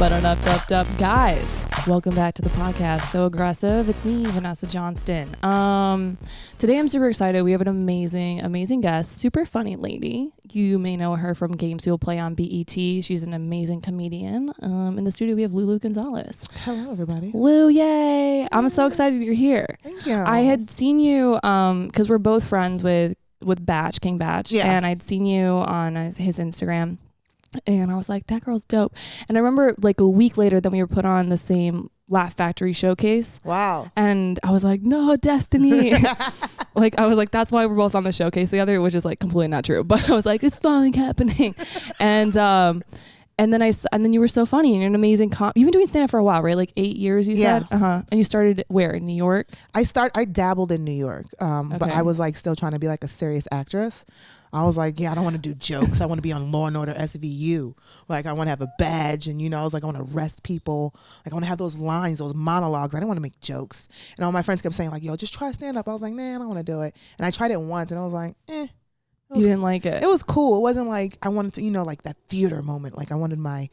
Up, guys. Welcome back to the podcast, Sooo Aggressive. It's me, Vanessa Johnston. Today I'm super excited. We have an amazing guest, super funny lady. You may know her from games we will play on BET. She's an amazing comedian. In the studio, we have LouLou Gonzalez. Hello, everybody. Lou, yay! I'm so excited you're here. Thank you. I had seen you because we're both friends with Batch, King Batch, and I'd seen you on his Instagram. And I was like, that girl's dope. And I remember like a week later then we were put on the same Laugh Factory showcase. Wow. And I was like, no, Destiny. Like, I was like, that's why we're both on the showcase together, which is like completely not true. But I was like, it's finally happening. And then you were so funny and you're an amazing you've been doing stand-up for a while, right? Like 8 years, you said? And you started where? In New York? I dabbled in New York, but I was like still trying to be like a serious actress. I was like, I don't want to do jokes. I want to be on Law and Order SVU. Like, I want to have a badge, and I was like, I want to arrest people. Like, I want to have those lines, those monologues. I didn't want to make jokes. And all my friends kept saying like, yo, just try stand up. I was like, nah, I don't want to do it. And I tried it once, and I was like, You didn't like it? It was cool. It wasn't like I wanted to, like that theater moment. Like I wanted my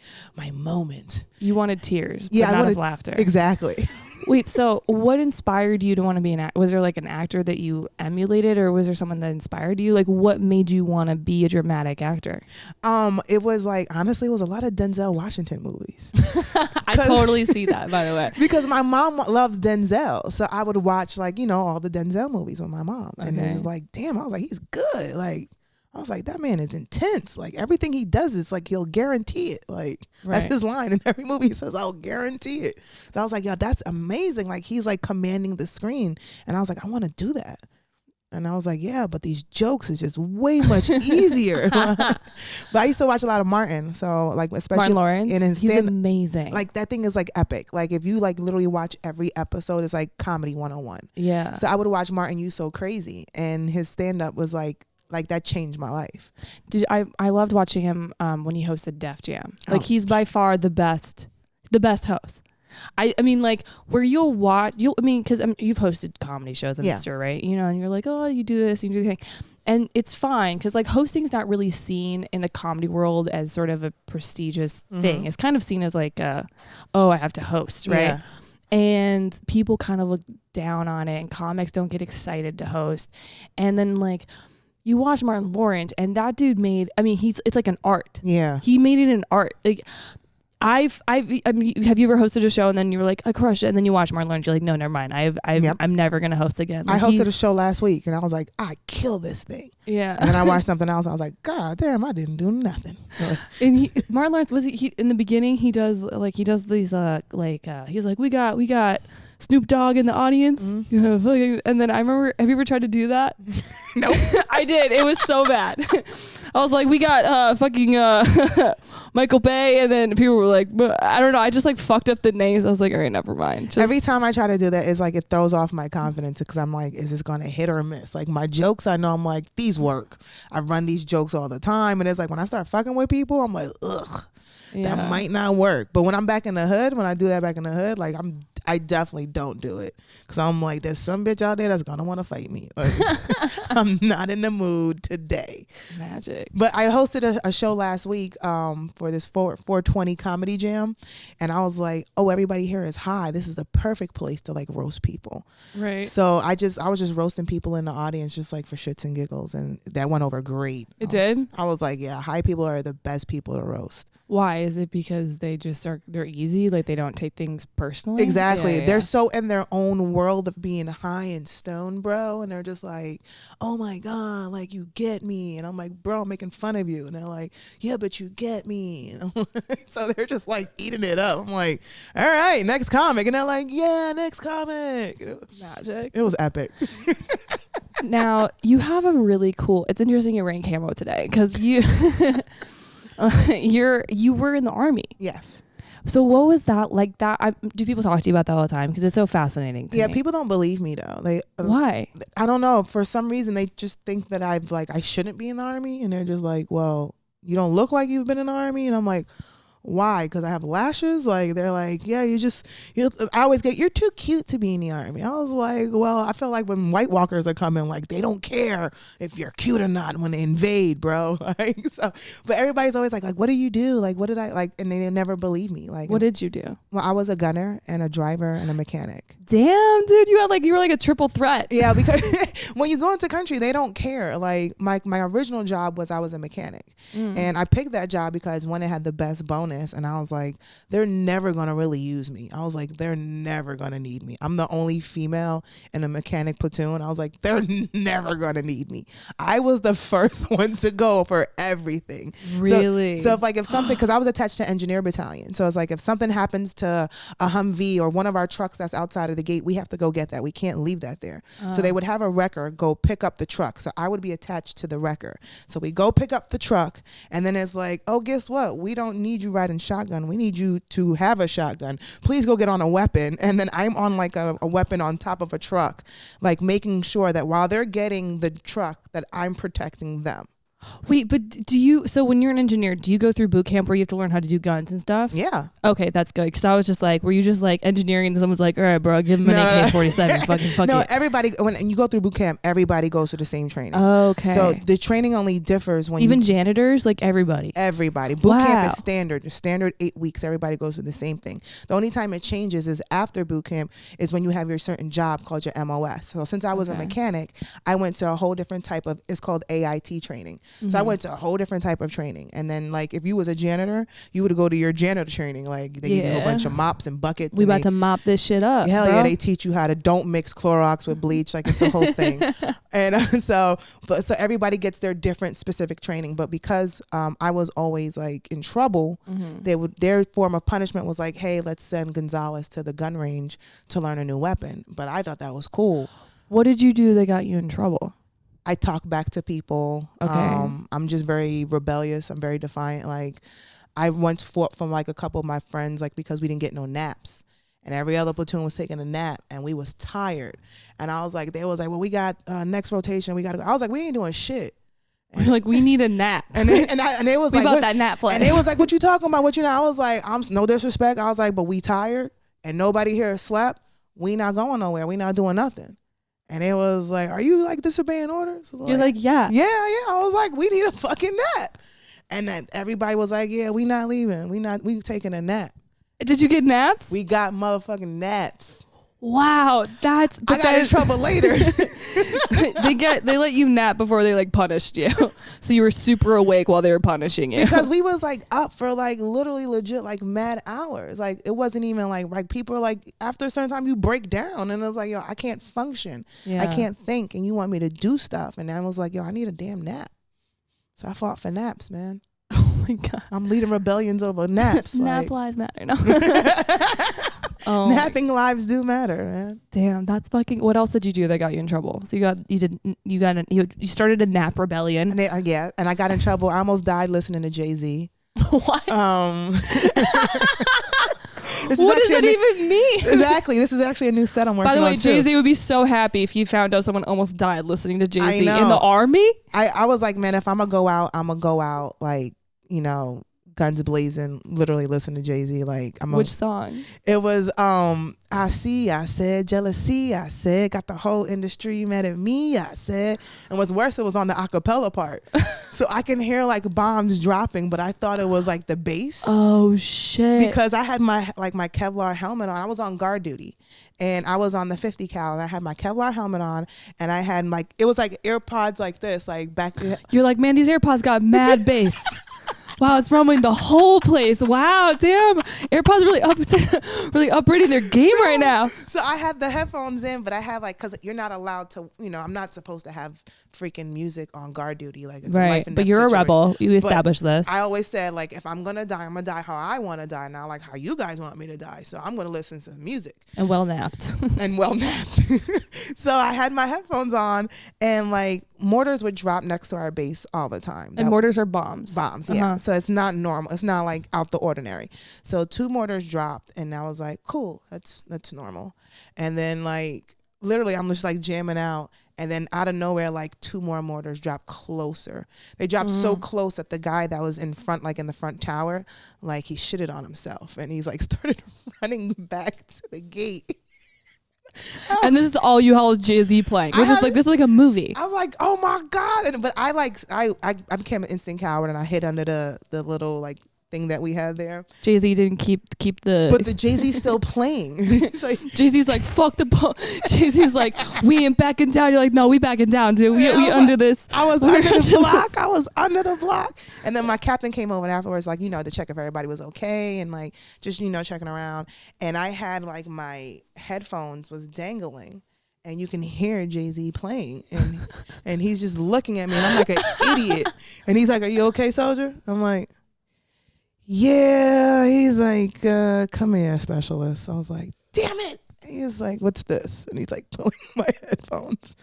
moment. You wanted tears, but not of laughter. Exactly. Wait, so what inspired you to want to be an actor? Was there like an actor that you emulated, or was there someone that inspired you? Like, what made you want to be a dramatic actor? It was like, honestly, it was a lot of Denzel Washington movies. I totally see that, by the way. Because my mom loves Denzel. So I would watch like, all the Denzel movies with my mom. And it was like, damn, I was like, he's good. Like, I was like, that man is intense. Like, everything he does is like, he'll guarantee it. Like, that's his line in every movie. He says, I'll guarantee it. So I was like, that's amazing. Like, he's like commanding the screen. And I was like, I want to do that. And I was like, but these jokes is just way much easier. But I used to watch a lot of Martin. So like, especially Martin Lawrence, he's amazing. Like, that thing is like epic. Like, if you like literally watch every episode, it's like comedy 101. Yeah. So I would watch Martin You So Crazy. And his stand-up was like that changed my life. I loved watching him when he hosted Def Jam. Like, he's by far the best host. I mean, like, where you'll watch, because you've hosted comedy shows, I'm sure, right? And you're like, oh, you do this, you do the thing. And it's fine, because like hosting's not really seen in the comedy world as sort of a prestigious thing. It's kind of seen as like, I have to host, right? Yeah. And people kind of look down on it, and comics don't get excited to host. And then like, you watch Martin Lawrence, and that dude it's like an art. Yeah. He made it an art. Like, have you ever hosted a show and then you were like, I crush it, and then you watch Martin Lawrence, you're like, no, never mind. I'm never gonna host again. Like, I hosted a show last week, and I was like, I kill this thing. Yeah. And then I watched something else. I was like, God damn, I didn't do nothing. And Martin Lawrence he in the beginning he does these he was like, we got Snoop Dogg in the audience, and then I remember, have you ever tried to do that? Nope. I did. It was so bad. I was like, we got Michael Bay, and then people were like, I don't know, I just like fucked up the names. I was like, all right, never mind. Every time I try to do that, it's like it throws off my confidence, because I'm like, is this gonna hit or miss? Like, my jokes, I know I'm like, these work. I run these jokes all the time, and it's like when I start fucking with people, I'm like, ugh. Yeah. That might not work. But when I'm back in the hood, when I do that back in the hood, like I definitely don't do it, because I'm like, there's some bitch out there that's gonna want to fight me. Like, I'm not in the mood today. Magic. But I hosted a show last week for this 420 comedy jam, and I was like, oh, everybody here is high. This is the perfect place to like roast people. Right. So I was just roasting people in the audience, just like for shits and giggles, and that went over great. It did? I was like, high people are the best people to roast. Why? Is it because they just they're easy? Like, they don't take things personally? Exactly. They're so in their own world of being high and stoned, bro. And they're just like, oh my God, like, you get me. And I'm like, bro, I'm making fun of you. And they're like, yeah, but you get me. So they're just like eating it up. I'm like, all right, next comic. And they're like, yeah, next comic. Magic. It was epic. Now, you have a really cool, it's interesting you're wearing camo today, because you you were in the Army. Yes. So what was that like? Do people talk to you about that all the time? Because it's so fascinating to me. People don't believe me though. Why? I don't know. For some reason, they just think that I shouldn't be in the Army, and they're just like, well, you don't look like you've been in the Army. And I'm like, why? Because I have lashes? Like, they're like, yeah, I always get, you're too cute to be in the Army. I was like, well, I feel like when White Walkers are coming, like, they don't care if you're cute or not when they invade, bro. Like, so, but everybody's always like, what do you do? Like, what did I, like, and they never believe me. Like, what did you do? Well, I was a gunner and a driver and a mechanic. Damn, dude, you were like a triple threat. Yeah, because when you go into country, they don't care. Like, my original job was I was a mechanic. And I picked that job because one, it had the best bonus, and I was like, they're never gonna really use me. I was like, they're never gonna need me. I'm the only female in a mechanic platoon. I was like, they're never gonna need me. I was the first one to go for everything. Really? So if something, because I was attached to engineer battalion, so it's like if something happens to a Humvee or one of our trucks that's outside of the gate, we have to go get that. We can't leave that there. So they would have a wrecker go pick up the truck. So I would be attached to the wrecker. So we go pick up the truck, and then it's like, oh, guess what? We don't need you riding shotgun. We need you to have a shotgun. Please go get on a weapon. And then I'm on like a weapon on top of a truck, like making sure that while they're getting the truck, that I'm protecting them. Wait, but so when you're an engineer, do you go through boot camp where you have to learn how to do guns and stuff? Yeah. Okay, that's good. Because I was just like, were you just like engineering and someone's like, all right, bro, give him an AK-47. Fuck no, it. everybody, when you go through boot camp, everybody goes through the same training. Okay. So the training only differs when even janitors, like everybody. Everybody. Boot camp is standard. Standard 8 weeks. Everybody goes through the same thing. The only time it changes is after boot camp is when you have your certain job called your MOS. So since I was a mechanic, I went to a whole different type of, it's called AIT training. So I went to a whole different type of training. And then like if you was a janitor, you would go to your janitor training. Like they give you a whole bunch of mops and buckets. We about to mop this shit up. Hell bro. Yeah, they teach you how to don't mix Clorox with bleach. Like it's a whole thing. And so everybody gets their different specific training. But because I was always like in trouble, their form of punishment was like, hey, let's send Gonzalez to the gun range to learn a new weapon. But I thought that was cool. What did you do that got you in trouble? I talk back to people. Okay. I'm just very rebellious. I'm very defiant. Like I once fought from like a couple of my friends, like because we didn't get no naps, and every other platoon was taking a nap, and we was tired. And I was like, they was like, well, we got next rotation. We got to go. I was like, we ain't doing shit. And like, we need a nap. And they was like, about that nap play. And they was like, what you talking about? What you know? I was like, I'm no disrespect. I was like, but we tired, and nobody here slept. We not going nowhere. We not doing nothing. And it was like, are you like disobeying orders? You're like, yeah. Yeah. I was like, we need a fucking nap. And then everybody was like, yeah, we not leaving. We taking a nap. Did you get naps? We got motherfucking naps. Wow. I got in trouble later. They let you nap before they like punished you. So you were super awake while they were punishing you. Because we was like up for like literally legit like mad hours. Like it wasn't even like people are like after a certain time you break down and it was like, yo, I can't function. Yeah. I can't think and you want me to do stuff. And I was like, yo, I need a damn nap. So I fought for naps, man. Oh my God. I'm leading rebellions over naps. Nap lives matter. No. Napping lives do matter, man. Damn, that's fucking. What else did you do that got you in trouble? So you started a nap rebellion. And I got in trouble. I almost died listening to Jay-Z. What? What does that even mean? Exactly. This is actually a new set I'm working on. By the way, too. Jay-Z would be so happy if you found out someone almost died listening to Jay-Z in the army. I was like, man, if I'm gonna go out like, you know, guns blazing, literally listen to Jay-Z. Like which song? It was I said jealousy, I said got the whole industry mad at me, I said. And what's worse, it was on the acapella part. So I can hear like bombs dropping, but I thought it was like the bass. Oh shit. Because I had my Kevlar helmet on. I was on guard duty. And I was on the 50 cal and I had my Kevlar helmet on and I had it was like AirPods like this, like back. You're like, man, these AirPods got mad bass. Wow, it's rumbling the whole place. Wow, damn. AirPods really upgrading their game right now. So I had the headphones in, but I had because you're not allowed to, I'm not supposed to have freaking music on guard duty. Like it's a life and death but you're situation. A rebel. You established this. I always said if I'm gonna die, I'm gonna die how I want to die, not like how you guys want me to die. So I'm gonna listen to music. And well napped. So I had my headphones on and mortars would drop next to our base all the time. And mortars are bombs. Bombs, yeah. So it's not normal. It's not like out the ordinary. So 2 mortars dropped and I was like, cool, that's normal. And then literally I'm just jamming out And then out of nowhere, like 2 more mortars dropped closer. They dropped so close that the guy that was in front, like in the front tower, like he shitted on himself. And he's like started running back to the gate. And this is all you held Jay-Z playing, which is like, this is like a movie. I was like, oh my God. But I became an instant coward and I hid under the little like thing that we had there. Jay-Z didn't keep the... But the Jay-Z's still playing. Like, Jay-Z's like, fuck the... Jay-Z's like, we ain't backing down. You're like, no, we backing down, dude. We under this. I was under the block. I was under the block. And then my captain came over afterwards, like, to check if everybody was okay and like just, checking around. And I had like my headphones was dangling. And you can hear Jay-Z playing. And he's just looking at me. And I'm like an idiot. And he's like, are you okay, soldier? I'm like... Yeah, he's like, come here, specialist. I was like, damn it. He's like, what's this? And he's like pulling my headphones.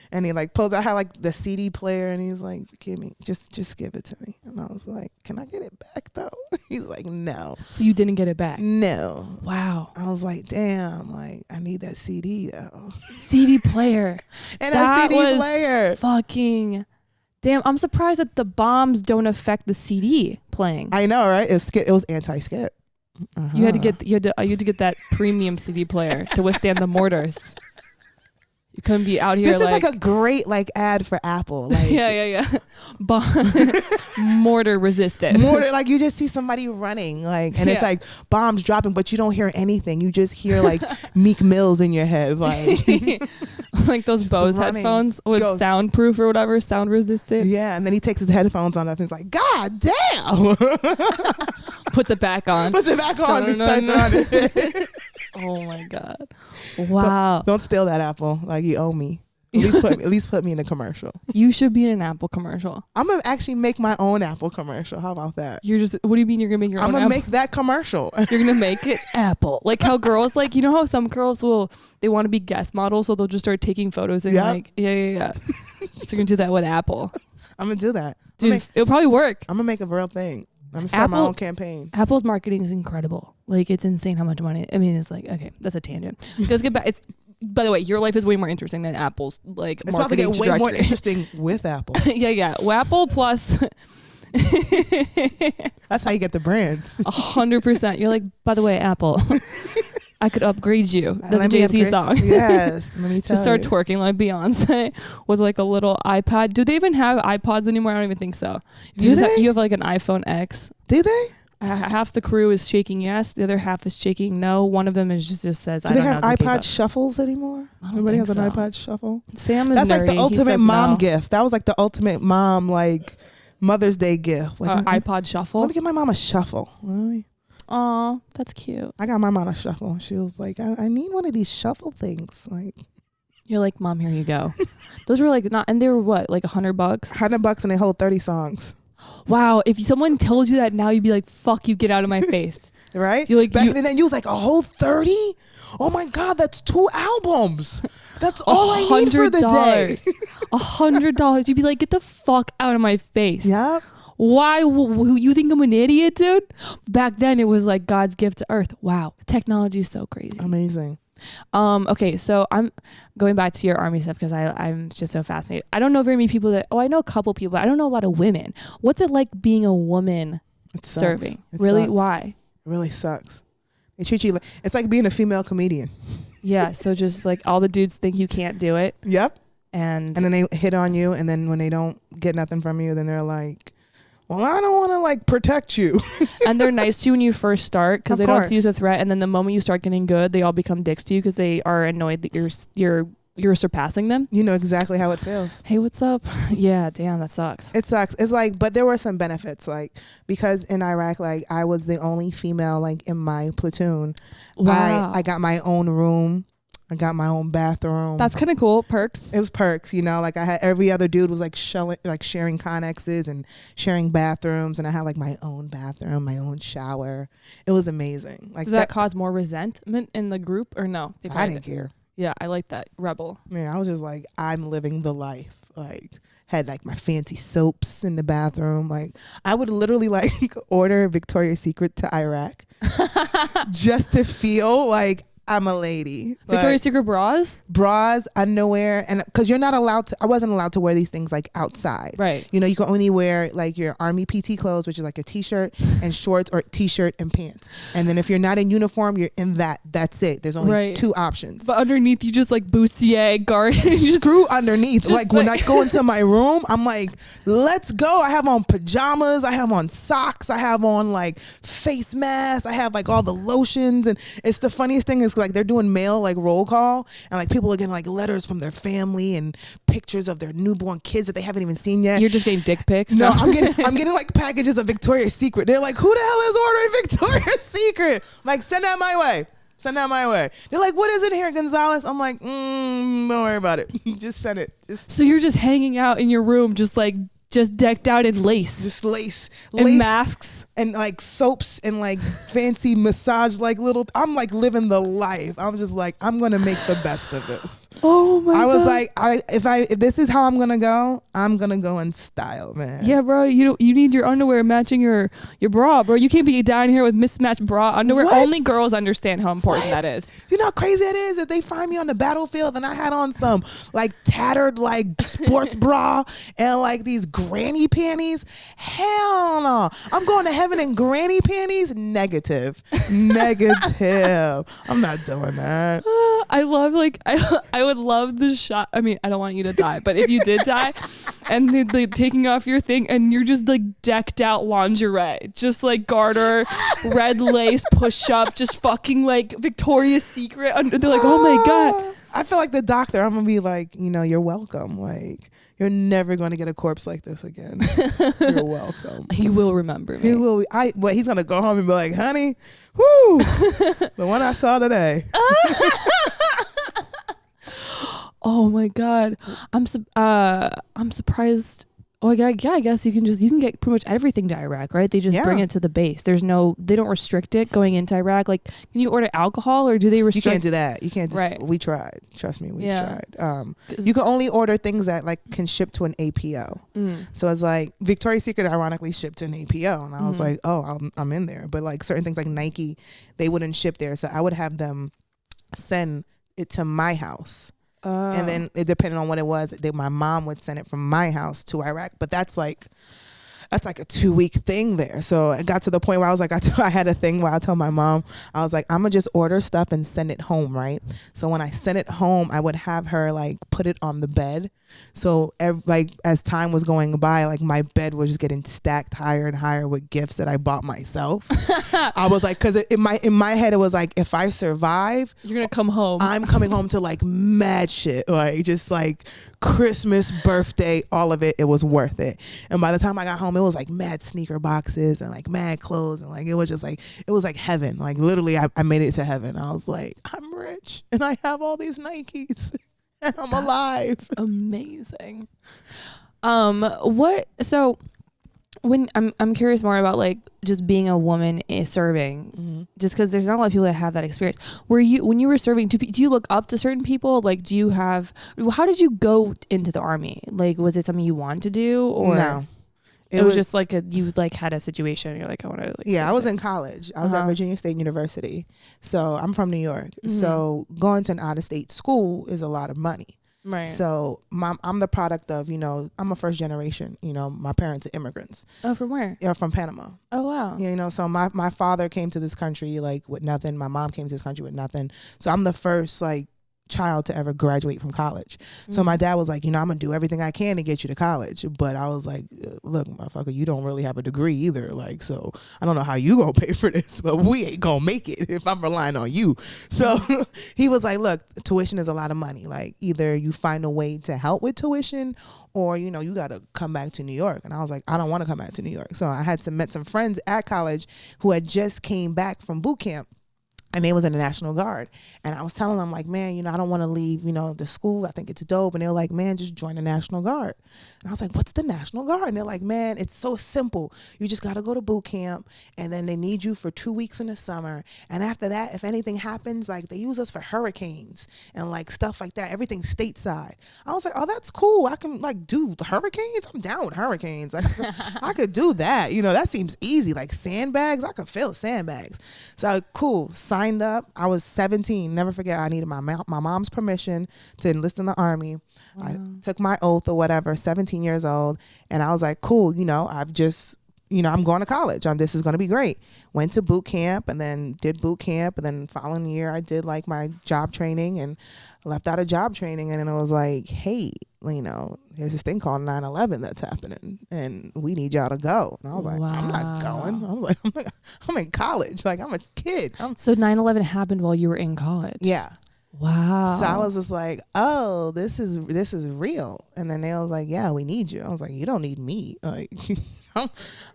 And he like pulls out, I had like the CD player and he's like, give me, just give it to me. And I was like, can I get it back though? He's like, no. So you didn't get it back? No. Wow. I was like, damn, like I need that CD though. CD player. And that CD player. Fucking... Damn, I'm surprised that the bombs don't affect the CD playing. I know, right? It was anti-skip. You had to get that premium CD player to withstand the mortars. You couldn't be out here. This is like a great like ad for Apple. Like, yeah. Mortar resistant. Mortar, like you just see somebody running, like, and it's like bombs dropping, but you don't hear anything. You just hear like Meek Mills in your head, like like those Bose headphones with soundproof or whatever, sound resistant. Yeah, and then he takes his headphones on and he's like, God damn. Puts it back on. And starts running. Oh my God. Wow. Don't steal that Apple. Like you owe me. At least put me in a commercial. You should be in an Apple commercial. I'm gonna actually make my own Apple commercial. How about that? What do you mean you're gonna make your own? I'm gonna make that commercial. You're gonna make it Apple. Like how girls like, how some girls they want to be guest models, so they'll just start taking photos and like yeah. So you're gonna do that with Apple. I'm gonna do that. Dude, it'll probably work. I'm gonna make a real thing. I'm gonna start my own campaign. Apple's marketing is incredible. Like it's insane how much money. I mean, it's like, okay, that's a tangent. Let's get back. By the way, your life is way more interesting than Apple's like it's marketing about to get way more interesting with Apple. yeah. Well, Apple plus. That's how you get the brands. 100%. You're like, by the way, Apple. I could upgrade you. That's a Jay-Z song. Yes, let me tell you. Just start twerking like Beyonce with like a little iPad. Do they even have iPods anymore? I don't even think so. You have like an iPhone X. Do they? Half the crew is shaking yes, the other half is shaking no. One of them is just says, Do they have iPod shuffles anymore? Nobody has an iPod shuffle. Sam is That's nerdy. Like the ultimate mom gift. That was like the ultimate mom like Mother's Day gift. Like iPod shuffle. Let me get my mom a shuffle. Really? Aw, that's cute. I got my mom a shuffle. She was like, I need one of these shuffle things. Like, you're like, Mom, here you go. Those were like and they were what, like $100? $100 and they hold 30 songs. Wow, if someone told you that now, you'd be like, fuck you, get out of my face. Right? You're like, back then you was like, a whole 30? Oh my God, that's 2 albums. That's all I need for the day. $100. You'd be like, get the fuck out of my face. Yep. Why? You think I'm an idiot, dude? Back then, it was like God's gift to earth. Wow. Technology is so crazy. Amazing. Okay, so I'm going back to your army stuff because I'm just so fascinated. I don't know very many people I know a couple people, but I don't know a lot of women. What's it like being a woman serving? Really? Sucks. Why? It really sucks. They treat you like it's like being a female comedian. Yeah, so just like all the dudes think you can't do it. Yep. And then they hit on you, and then when they don't get nothing from you, then they're like, well, I don't want to like protect you. And they're nice to you when you first start because they don't see you as a threat. And then the moment you start getting good, they all become dicks to you because they are annoyed that you're surpassing them. You know exactly how it feels. Hey, what's up? Yeah, damn, that sucks. It sucks. It's like, but there were some benefits, like because in Iraq, like I was the only female like in my platoon. Wow. I got my own room. I got my own bathroom. That's kind of cool. Perks. It was perks, like I had every other dude was like sharing connexes and sharing bathrooms, and I had like my own bathroom, my own shower. It was amazing. Like did that cause more resentment in the group or no? I didn't care. Yeah, I like that. Rebel. Man, I was just like, I'm living the life. Like had like my fancy soaps in the bathroom. Like I would literally like order Victoria's Secret to Iraq just to feel like I'm a lady. Victoria's Secret bras, underwear, and because you're not allowed to, I wasn't allowed to wear these things like outside. Right. You know, you can only wear like your army PT clothes, which is like a t-shirt and shorts, or t-shirt and pants. And then if you're not in uniform, you're in that. That's it. There's only two options. But underneath, you just like bustier, garden. Screw underneath. Like when I go into my room, I'm like, let's go. I have on pajamas. I have on socks. I have on like face masks. I have like all the lotions. And it's the funniest thing is like they're doing mail like roll call, and like people are getting like letters from their family and pictures of their newborn kids that they haven't even seen yet. You're just getting dick pics? No, I'm getting like packages of Victoria's Secret. They're like, who the hell is ordering Victoria's Secret? I'm like, send that my way. Send that my way. They're like, what is in here, Gonzalez? I'm like, don't worry about it. Just send it. So you're just hanging out in your room, just decked out in lace. Just lace. And masks. And like soaps and like fancy massage, like little, I'm like living the life. I'm just like, I'm going to make the best of this. Oh my God. I was like, if this is how I'm going to go in style, man. Yeah, bro. You need your underwear matching your bra, bro. You can't be down here with mismatched bra underwear. What? Only girls understand how important that is. You know how crazy it is if they find me on the battlefield and I had on some like tattered like sports bra and like these granny panties? Hell no. I'm going to heaven in granny panties? Negative. I'm not doing that. I love I would love the shot. I mean, I don't want you to die, but if you did die and they're taking off your thing and you're just like decked out lingerie, just like garter, red lace, push up, just fucking like Victoria's Secret. They're like, oh my God. I feel like the doctor. I'm going to be like, you're welcome. Like, you're never going to get a corpse like this again. You're welcome. He will remember me. He will. He's going to go home and be like, honey, whoo, the one I saw today. Oh my God. I'm surprised. Oh yeah, I guess you can get pretty much everything to Iraq, right? They just bring it to the base. They don't restrict it going into Iraq. Like, can you order alcohol or do they restrict? You can't do that. You can't. Right. We tried. Trust me, we tried. You can only order things that like can ship to an APO. So it's like Victoria's Secret ironically shipped to an APO, and I was like, oh, I'm in there. But like certain things like Nike, they wouldn't ship there, so I would have them send it to my house. And then it depended on what it was. My mom would send it from my house to Iraq, but that's like a 2-week thing there. So it got to the point where I was like, I had a thing where I told my mom, I was like, I'm gonna just order stuff and send it home, right? So when I sent it home, I would have her like put it on the bed. So like as time was going by, like my bed was just getting stacked higher and higher with gifts that I bought myself. I was like, because in my head it was like, if I survive, you're gonna come home. I'm coming home to like mad shit, like just like Christmas, birthday, all of it. It was worth it. And by the time I got home, it was like mad sneaker boxes and like mad clothes, and like it was like heaven. Like literally, I made it to heaven. I was like, I'm rich and I have all these Nikes. And I'm alive. Amazing. When I'm curious more about like just being a woman serving, just because there's not a lot of people that have that experience. When you were serving, do you look up to certain people? Like, how did you go into the army? Like, was it something you wanted to do, or no? It was just like you like had a situation. You're like, I want to. Like, I was in college. I was at Virginia State University. So I'm from New York. So going to an out of state school is a lot of money. Right. So I'm the product of, I'm a first generation, my parents are immigrants. Oh, from where? Yeah, from Panama. Oh, wow. So my father came to this country like with nothing. My mom came to this country with nothing. So I'm the first like child to ever graduate from college. So my dad was like, I'm gonna do everything I can to get you to college. But I was like, look, motherfucker, you don't really have a degree either. Like, so I don't know how you gonna pay for this, but we ain't gonna make it if I'm relying on you. So he was like, look, tuition is a lot of money. Like, either you find a way to help with tuition, or, you gotta come back to New York. And I was like, I don't want to come back to New York. So I had met some friends at college who had just came back from boot camp. And they was in the National Guard. And I was telling them, like, man, I don't want to leave, the school. I think it's dope. And they were like, man, just join the National Guard. And I was like, what's the National Guard? And they're like, man, it's so simple. You just got to go to boot camp. And then they need you for 2 weeks in the summer. And after that, if anything happens, like, they use us for hurricanes and, like, stuff like that. Everything's stateside. I was like, oh, that's cool. I can, like, do the hurricanes. I'm down with hurricanes. I could do that. That seems easy. Like, sandbags. I could fill sandbags. So, cool. Sign signed up. I was 17. Never forget. I needed my mom's permission to enlist in the Army. Wow. I took my oath or whatever, 17 years old. And I was like, cool, I'm going to college. This is going to be great. Went to boot camp and then did boot camp. And then following year, I did like my job training and left out of job training. And then it was like, hey, there's this thing called 9/11 that's happening and we need y'all to go. And I was like, wow. I'm not going. I was like, I'm in college. Like, I'm a kid. So 9/11 happened while you were in college? Yeah. Wow. So I was just like, oh, this is real. And then they was like, yeah, we need you. I was like, you don't need me. Like,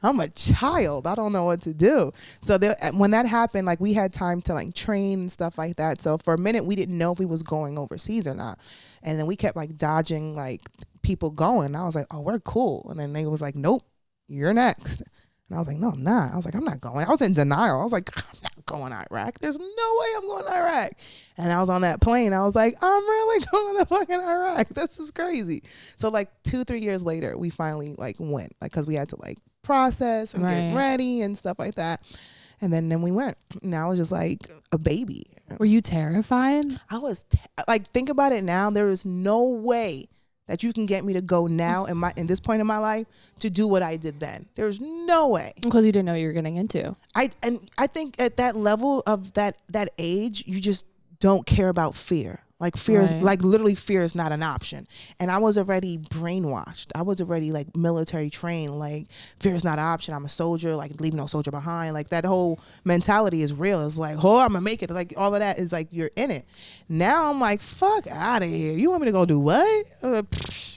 I'm a child. I don't know what to do. So when that happened, like we had time to like train and stuff like that. So for a minute, we didn't know if we was going overseas or not. And then we kept like dodging like people going. I was like, oh, we're cool. And then they was like, nope, you're next. And I was like, no, I'm not. I was like, I'm not going. I was in denial. I was like, I'm not going to Iraq. There's no way I'm going to Iraq. And I was on that plane. I was like, I'm really going to fucking Iraq. This is crazy. So like 2-3 years later, we finally like went, like, cause we had to like process and get ready and stuff like that. And then we went. And I was just like a baby. Were you terrified? I was like, think about it now. There is no way that you can get me to go now in this point in my life to do what I did then. There's no way. Because you didn't know what you were getting into. I think at that level of that age, you just don't care about fear. Like fear is like literally fear is not an option. And I was already brainwashed. I was already like military trained. Like fear is not an option. I'm a soldier. Like leave no soldier behind. Like that whole mentality is real. It's like, oh, I'm gonna make it. Like all of that is like you're in it. Now I'm like, fuck out of here. You want me to go do what?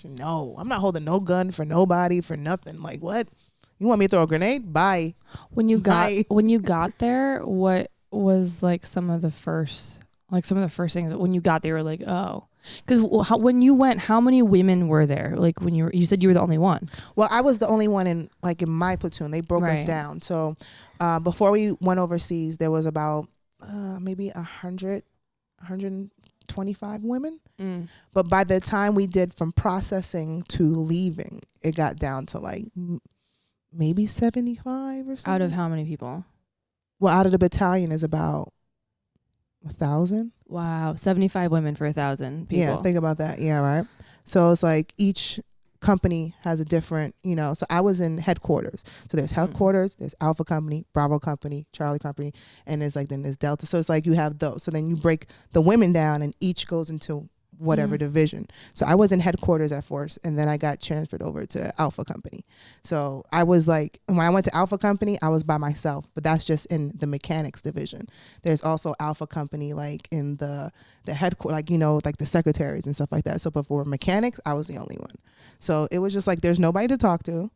No, I'm not holding no gun for nobody for nothing. Like what? You want me to throw a grenade? Bye. When you got there, what was like some of the first things that when you got there were like, oh, because when you went, how many women were there? Like when you said you were the only one. Well, I was the only one in my platoon. They broke us down. So before we went overseas, there was about maybe 125 women. But by the time we did from processing to leaving, it got down to like maybe 75 or something. Out of how many people? Well, out of the battalion is about 1,000. Wow. 75 women for 1,000 people. Yeah, think about that. Yeah, right. So it's like each company has a different, so I was in headquarters. So there's headquarters, there's Alpha Company, Bravo Company, Charlie Company, and then there's Delta. So it's like you have those. So then you break the women down and each goes into whatever division. So I was in headquarters at first, and then I got transferred over to Alpha Company. So I was like, when I went to Alpha Company, I was by myself, but that's just in the mechanics division. There's also Alpha Company, like in the headquarters, like, like the secretaries and stuff like that. So before mechanics, I was the only one. So it was just like, there's nobody to talk to.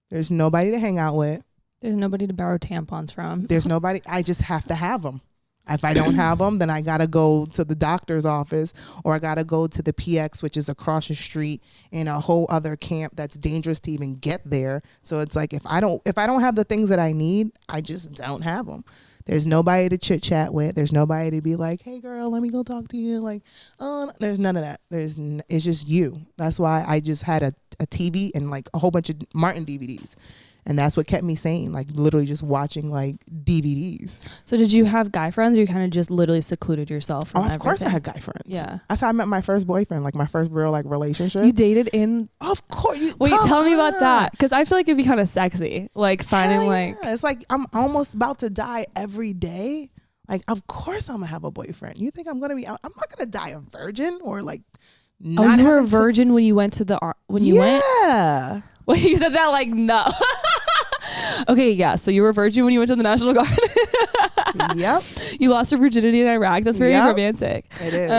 There's nobody to hang out with. There's nobody to borrow tampons from. There's nobody. I just have to have them. If I don't have them, then I got to go to the doctor's office, or I got to go to the PX, which is across the street in a whole other camp that's dangerous to even get there. So it's like, if I don't have the things that I need, I just don't have them. There's nobody to chit chat with. There's nobody to be like, hey girl, let me go talk to you. Like, there's none of that. It's just you. That's why I just had a TV and like a whole bunch of Martin DVDs. And that's what kept me sane, like literally just watching like DVDs. So did you have guy friends, or you kind of just literally secluded yourself from everything? Of course I had guy friends. Yeah. That's how I met my first boyfriend, like my first real like relationship. You dated in? Of course. Wait, tell me about that. Because I feel like it'd be kind of sexy. Like finding It's like I'm almost about to die every day. Like, of course I'm going to have a boyfriend. You think I'm not going to die a virgin or like not. Oh, you were a virgin when you went to the, when you went? Yeah. Well, you said that like, no. Okay, yeah. So you were a virgin when you went to the National Guard. Yep. You lost your virginity in Iraq. That's very romantic. It is.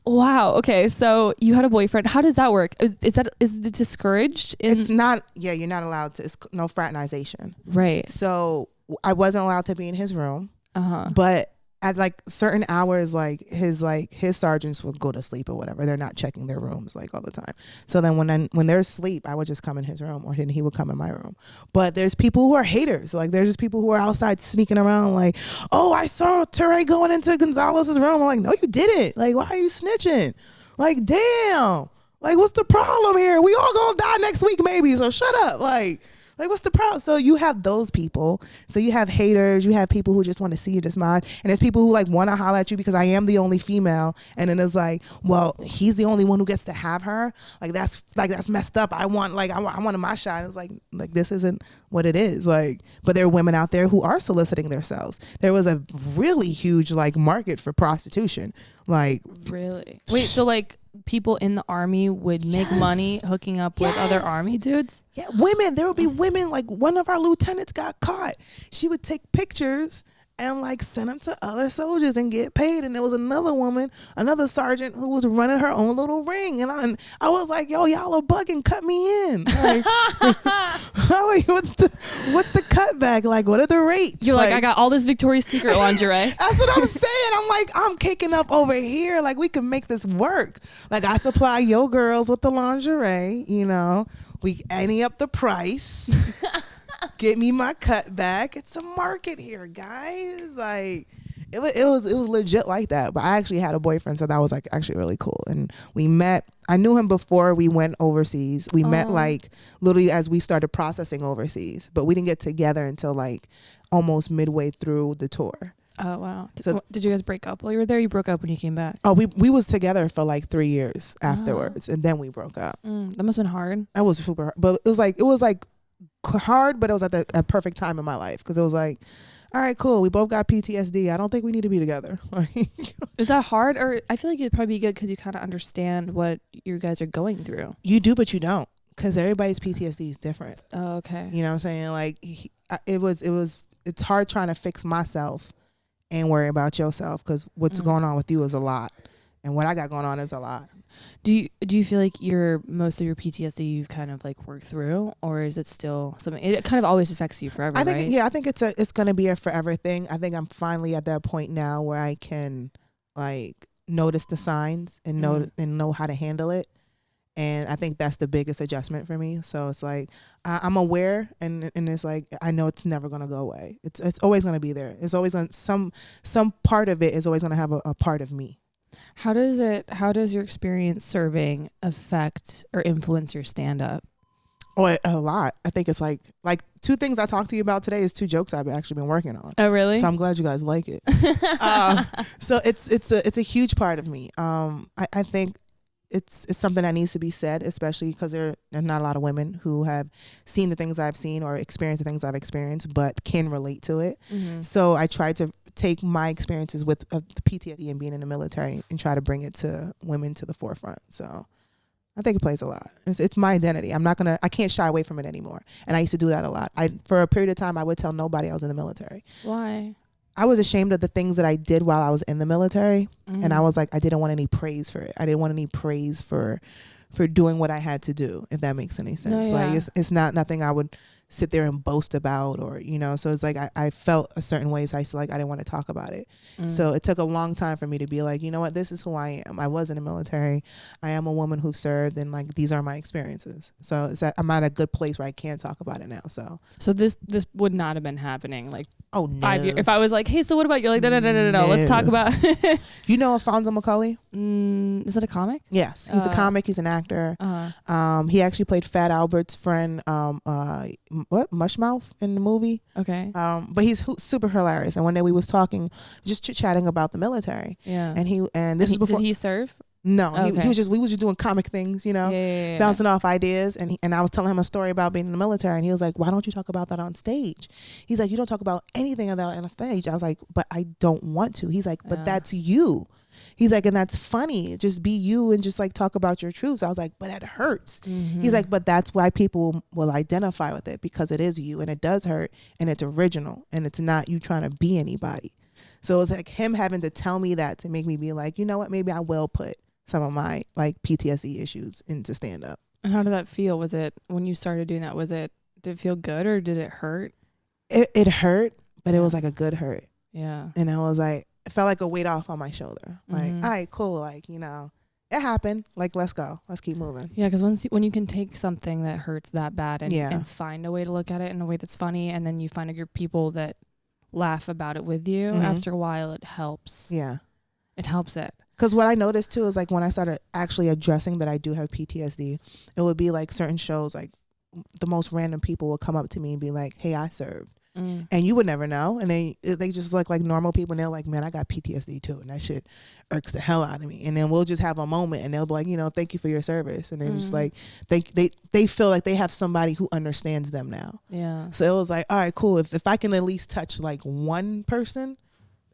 Wow. Okay. So you had a boyfriend. How does that work? Is it discouraged? It's not. Yeah, you're not allowed to. It's no fraternization. Right. So I wasn't allowed to be in his room. But at like certain hours, like his sergeants would go to sleep or whatever. They're not checking their rooms like all the time. So then when they're asleep, I would just come in his room, or then he would come in my room. But there's people who are haters. Like there's just people who are outside sneaking around like, oh, I saw Ture going into Gonzalez's room. I'm like, no, you didn't. Like, why are you snitching? Like, damn. Like, what's the problem here? We all gonna die next week maybe, so shut up. Like, Like, what's the problem? So you have those people. So you have haters. You have people who just want to see you demise. And there's people who like want to holler at you because I am the only female. And then it's like, well, he's the only one who gets to have her. Like that's messed up. I wanted my shot. It's like this isn't what it is. Like, but there are women out there who are soliciting themselves. There was a really huge like market for prostitution. Like, really? Wait, so like people in the army would make money hooking up with other army dudes? Yeah, women. There would be women. Like, one of our lieutenants got caught. She would take pictures and like send them to other soldiers and get paid. And there was another woman, another sergeant, who was running her own little ring. And I was like, yo, y'all are bugging, cut me in. Like, what's the cutback? Like, what are the rates? You're like, I got all this Victoria's Secret lingerie. That's what I'm saying. I'm like, I'm kicking up over here. Like, we can make this work. Like, I supply your girls with the lingerie, you know. We ante up the price. Get me my cutback. It's a market here, guys. Like, it was legit like that. But I actually had a boyfriend, so that was like actually really cool. And we met. I knew him before we went overseas. We met like literally as we started processing overseas, but we didn't get together until like almost midway through the tour. Oh wow! So, did you guys break up while you were there? You broke up when you came back? Oh, we was together for like 3 years afterwards, and then we broke up. That must have been hard. That was super hard, but it was like hard, but it was at a perfect time in my life because it was like, all right, cool, we both got PTSD. I don't think we need to be together. Is that hard? Or I feel like it'd probably be good because you kind of understand what you guys are going through. You do, but you don't, because everybody's PTSD is different. Oh, okay. You know what I'm saying? Like, it's hard trying to fix myself and worry about yourself, because what's going on with you is a lot, and what I got going on is a lot. Do you feel like most of your PTSD you've kind of like worked through, or is it still something? It kind of always affects you forever. I think, right? Yeah, I think it's gonna be a forever thing. I think I'm finally at that point now where I can like notice the signs and know how to handle it. And I think that's the biggest adjustment for me. So it's like I'm aware, and it's like I know it's never gonna go away. It's always gonna be there. It's always gonna some part of it is always gonna have a part of me. How does your experience serving affect or influence your stand-up? Oh, a lot. I think it's like 2 things I talked to you about today is 2 jokes I've actually been working on. Oh, really? So I'm glad you guys like it. So it's a huge part of me. I think it's something that needs to be said, especially because there's not a lot of women who have seen the things I've seen or experienced the things I've experienced, but can relate to it. Mm-hmm. So I try to take my experiences with the PTSD and being in the military and try to bring it to women to the forefront. So I think it plays a lot. It's my identity. I can't shy away from it anymore. And I used to do that a lot. For a period of time, I would tell nobody I was in the military. Why? I was ashamed of the things that I did while I was in the military. And I was like, I didn't want any praise for it. I didn't want any praise for doing what I had to do, if that makes any sense. No, yeah. Like it's not nothing I would sit there and boast about, or, you know, so it's like I felt a certain way, so I didn't want to talk about it. So it took a long time for me to be like, you know what, this is who I am. I was in the military. I am a woman who served, and like these are my experiences. So I'm at a good place where I can talk about it now. So this would not have been happening like 5 years. If I was like, hey, so what about you? Like, no. Let's talk about. You know Alfonso McCulley? Is it a comic? Yes, he's a comic. He's an actor. He actually played Fat Albert's friend, Mushmouth in the movie. Okay. But he's super hilarious. And one day we was talking, just chit-chatting about the military. Yeah. And this is before. Did he serve? No, okay. we was just doing comic things, you know, bouncing off ideas. And I was telling him a story about being in the military, and he was like, why don't you talk about that on stage? He's like, you don't talk about anything of that on stage. I was like, but I don't want to. He's like, but that's you. He's like, and that's funny. Just be you and just like talk about your truths. I was like, but it hurts. Mm-hmm. He's like, but that's why people will identify with it, because it is you and it does hurt and it's original and it's not you trying to be anybody. So it's like him having to tell me that to make me be like, you know what, maybe I will put some of my like PTSD issues into stand up. And how did that feel? Was it when you started doing that, did it feel good or did it hurt? It hurt, but it was like a good hurt. Yeah. And I was like, it felt like a weight off on my shoulder. Like, all right, cool. Like, you know, it happened. Like, let's go. Let's keep moving. Yeah, because when you can take something that hurts that bad and find a way to look at it in a way that's funny, and then you find your people that laugh about it with you, after a while it helps. Yeah. It helps it. Because what I noticed too is like when I started actually addressing that I do have PTSD, it would be like certain shows like the most random people will come up to me and be like, hey, I served. And you would never know. And they just look like normal people. And they're like, man, I got PTSD too. And that shit irks the hell out of me. And then we'll just have a moment and they'll be like, you know, thank you for your service. And they're just like, they feel like they have somebody who understands them now. Yeah. So it was like, all right, cool. If I can at least touch like one person,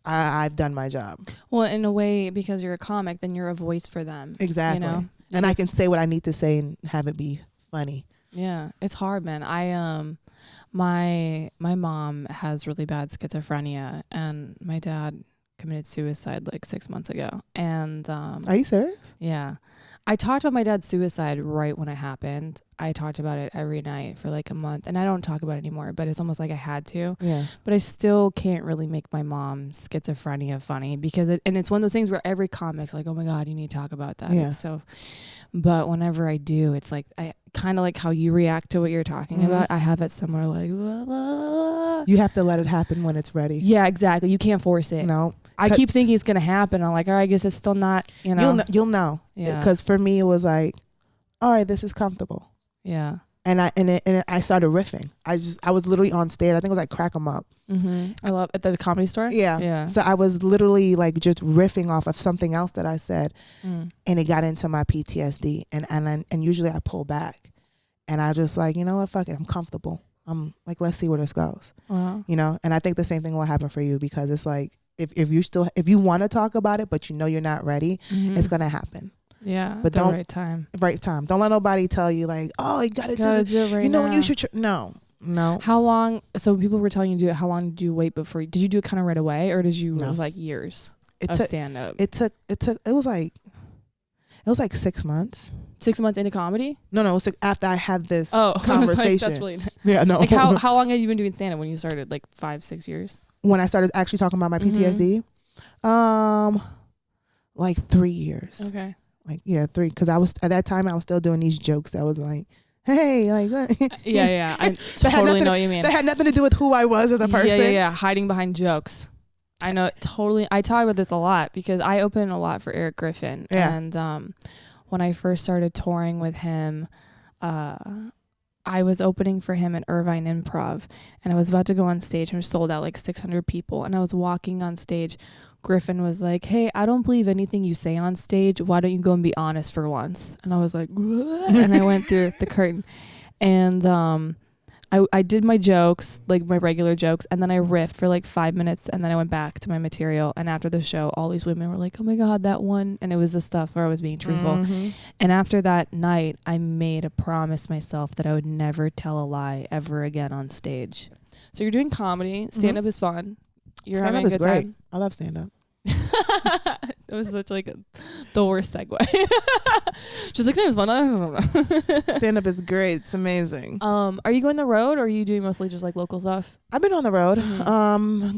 I've done my job. Well, in a way, because you're a comic, then you're a voice for them. Exactly. You know? And I can say what I need to say and have it be funny. Yeah. It's hard, man. My mom has really bad schizophrenia, and my dad committed suicide like 6 months ago. And are you serious? Yeah. I talked about my dad's suicide right when it happened. I talked about it every night for like a month, and I don't talk about it anymore, but it's almost like I had to. Yeah. But I still can't really make my mom's schizophrenia funny because it's one of those things where every comic's like, oh my God, you need to talk about that. Yeah. It's so, but whenever I do, it's like, I kind of like how you react to what you're talking about. I have it somewhere like, you have to let it happen when it's ready. Yeah, exactly. You can't force it. No. I keep thinking it's going to happen. I'm like, all right, I guess it's still not, you know. You'll know. Yeah. Because for me, it was like, all right, this is comfortable. Yeah. And I started riffing. I was literally on stage. I think it was like Crack 'Em Up. I love at the Comedy Store. Yeah. Yeah. So I was literally like just riffing off of something else that I said, and it got into my PTSD. And usually I pull back, and I just like, you know what, fuck it, I'm comfortable. I'm like, let's see where this goes. Wow. You know. And I think the same thing will happen for you, because it's like if you want to talk about it, but you know you're not ready, it's gonna happen. Yeah, but the right time. Right time. Don't let nobody tell you like, oh, you gotta do it right you know now. when you should. No. How long? So people were telling you to do it. How long did you wait before? Did you do it kind of right away, or did you? No. It was like years of stand up. It was like 6 months. 6 months into comedy? No, it was like after I had this conversation. Like, that's really yeah, no. Like how long have you been doing stand up when you started? Like 5-6 years? When I started actually talking about my PTSD, like 3 years. Okay. Like 3, because I was at that time I was still doing these jokes that was like, hey, like yeah. I totally know what you mean. That had nothing to do with who I was as a person. Yeah. Hiding behind jokes. I know totally. I talk about this a lot because I open a lot for Eric Griffin. Yeah. And when I first started touring with him, I was opening for him at Irvine Improv, and I was about to go on stage, and it was sold out like 600 people. And I was walking on stage. Griffin was like, hey, I don't believe anything you say on stage. Why don't you go and be honest for once? And I was like, what? And I went through the curtain. And I did my jokes, like my regular jokes, and then I riffed for like 5 minutes, and then I went back to my material. And after the show, all these women were like, oh my God, that one. And it was the stuff where I was being truthful. And after that night, I made a promise myself that I would never tell a lie ever again on stage. So you're doing comedy. Stand-up is fun. You're having a good great. time. I love stand-up. It was such like the worst segue. She's like, it was fun. Stand-up is great. It's amazing. Are you going the road, or are you doing mostly just like local stuff? I've been on the road.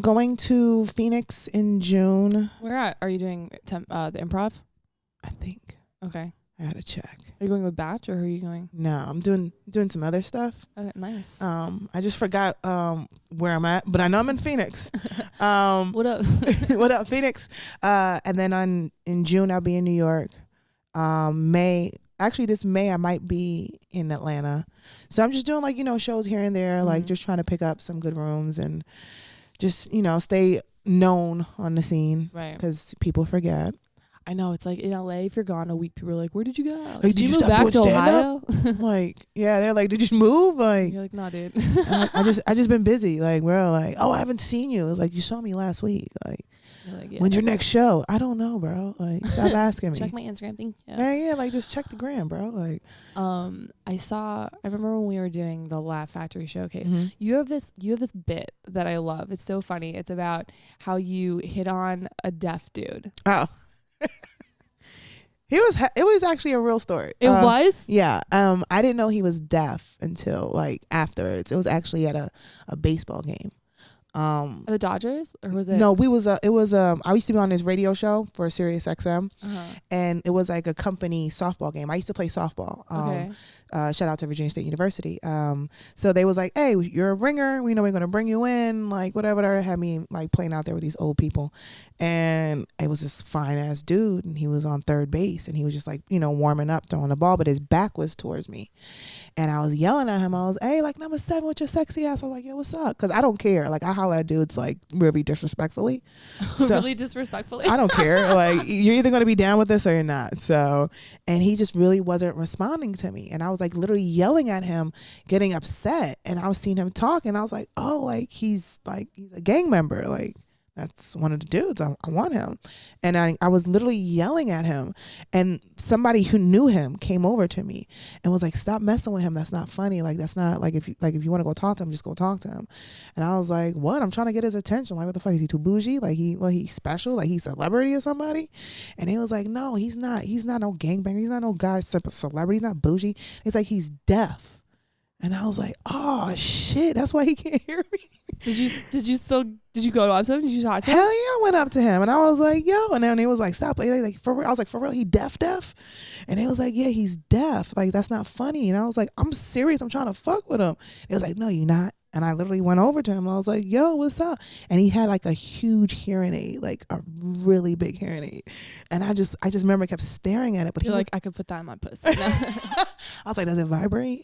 Going to Phoenix in June. Where at? Are you doing the Improv? I think. Okay. I had to check. Are you going with Batch, or who are you going? No, I'm doing some other stuff. Nice. I just forgot where I'm at, but I know I'm in Phoenix. What up? What up, Phoenix? And then in June I'll be in New York. This May I might be in Atlanta. So I'm just doing like, shows here and there, like just trying to pick up some good rooms and just, stay known on the scene. Right. Because people forget. I know, it's like in LA, if you're gone a week, people are like, where did you go? Like, did you move back to Ohio? Like, yeah, they're like, did you move? Like, you're like, nah, dude. I just been busy. Like, we're like, oh, I haven't seen you. It's like, you saw me last week. Like, yeah. When's your next show? I don't know, bro. Like, stop asking me. Check my Instagram thing. Yeah, like just check the gram, bro. Like, I remember when we were doing the Laugh Factory showcase. You have this bit that I love. It's so funny. It's about how you hit on a deaf dude. Oh. It was actually a real story. It was? Yeah. I didn't know he was deaf until like afterwards. It was actually at a baseball game. The Dodgers, or was it? No, I used to be on this radio show for Sirius XM, and it was like a company softball game. I used to play softball. Okay. Shout out to Virginia State University. So they was like, hey, you're a ringer. We know we're going to bring you in, like whatever. Had me like playing out there with these old people. And it was this fine ass dude. And he was on third base and he was just like, warming up, throwing the ball, but his back was towards me. And I was yelling at him. I was, hey, like number 7 with your sexy ass. I was like, yo, what's up? Cause I don't care. Like I holler at dudes like really disrespectfully. So, really disrespectfully? I don't care. Like you're either going to be down with this or you're not. So, and he just really wasn't responding to me. And I was like literally yelling at him, getting upset. And I was seeing him talk and I was like, oh, like he's a gang member. Like that's one of the dudes. I want him. And I was literally yelling at him. And somebody who knew him came over to me and was like, stop messing with him. That's not funny. Like, that's not like, if you want to go talk to him, just go talk to him. And I was like, what? I'm trying to get his attention. Like, what the fuck? Is he too bougie? Like he's special? Like he's a celebrity or somebody? And he was like, no, he's not no gangbanger. He's not no guy celebrity. He's not bougie. He's like, he's deaf. And I was like, oh shit, that's why he can't hear me. Did you go up to him? Did you talk to him? Hell yeah, I went up to him and I was like, yo, and then he was like, stop. Like for real. I was like, for real, he deaf? And he was like, yeah, he's deaf. Like that's not funny. And I was like, I'm serious. I'm trying to fuck with him. He was like, no, you're not. And I literally went over to him and I was like, yo, what's up? And he had like a huge hearing aid, like a really big hearing aid. And I just remember I kept staring at it. But you're like, I could put that in my pussy. I was like, does it vibrate?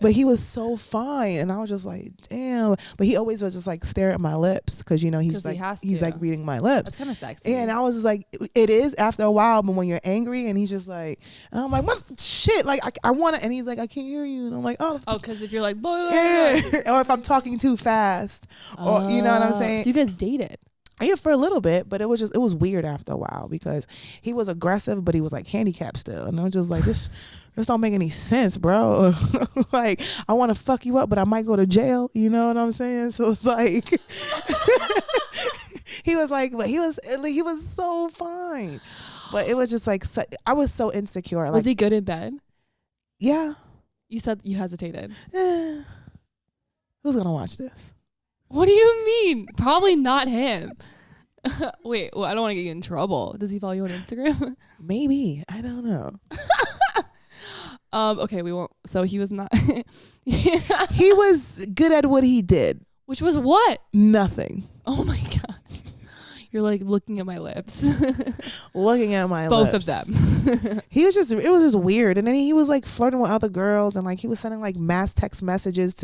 But he was so fine. And I was just like, damn. But he always was just like stare at my lips because, he's like reading my lips. That's kind of sexy. And I was just like, it is after a while. But when you're angry and he's just like, and I'm like, what shit? Like, I want to. And he's like, I can't hear you. And I'm like, oh, because if you're like, blah, blah, blah. Yeah. Or if I'm talking too fast, or you know what I'm saying. So you guys dated? Yeah, for a little bit, but it was weird after a while because he was aggressive, but he was like handicapped still, and I was just like, this don't make any sense, bro. Like, I want to fuck you up, but I might go to jail. You know what I'm saying? So it's like, he was like, but he was so fine, but it was just like I was so insecure. Like, was he good in bed? Yeah. You said you hesitated. Who's gonna watch this? What do you mean? Probably not him. Wait, well, I don't want to get you in trouble. Does he follow you on Instagram? Maybe. I don't know. Okay, we won't. So he was not. He was good at what he did. Which was what? Nothing. Oh my God. You're like looking at my lips. Looking at my lips. Both of them. It was just weird. And then he was like flirting with other girls and like he was sending like mass text messages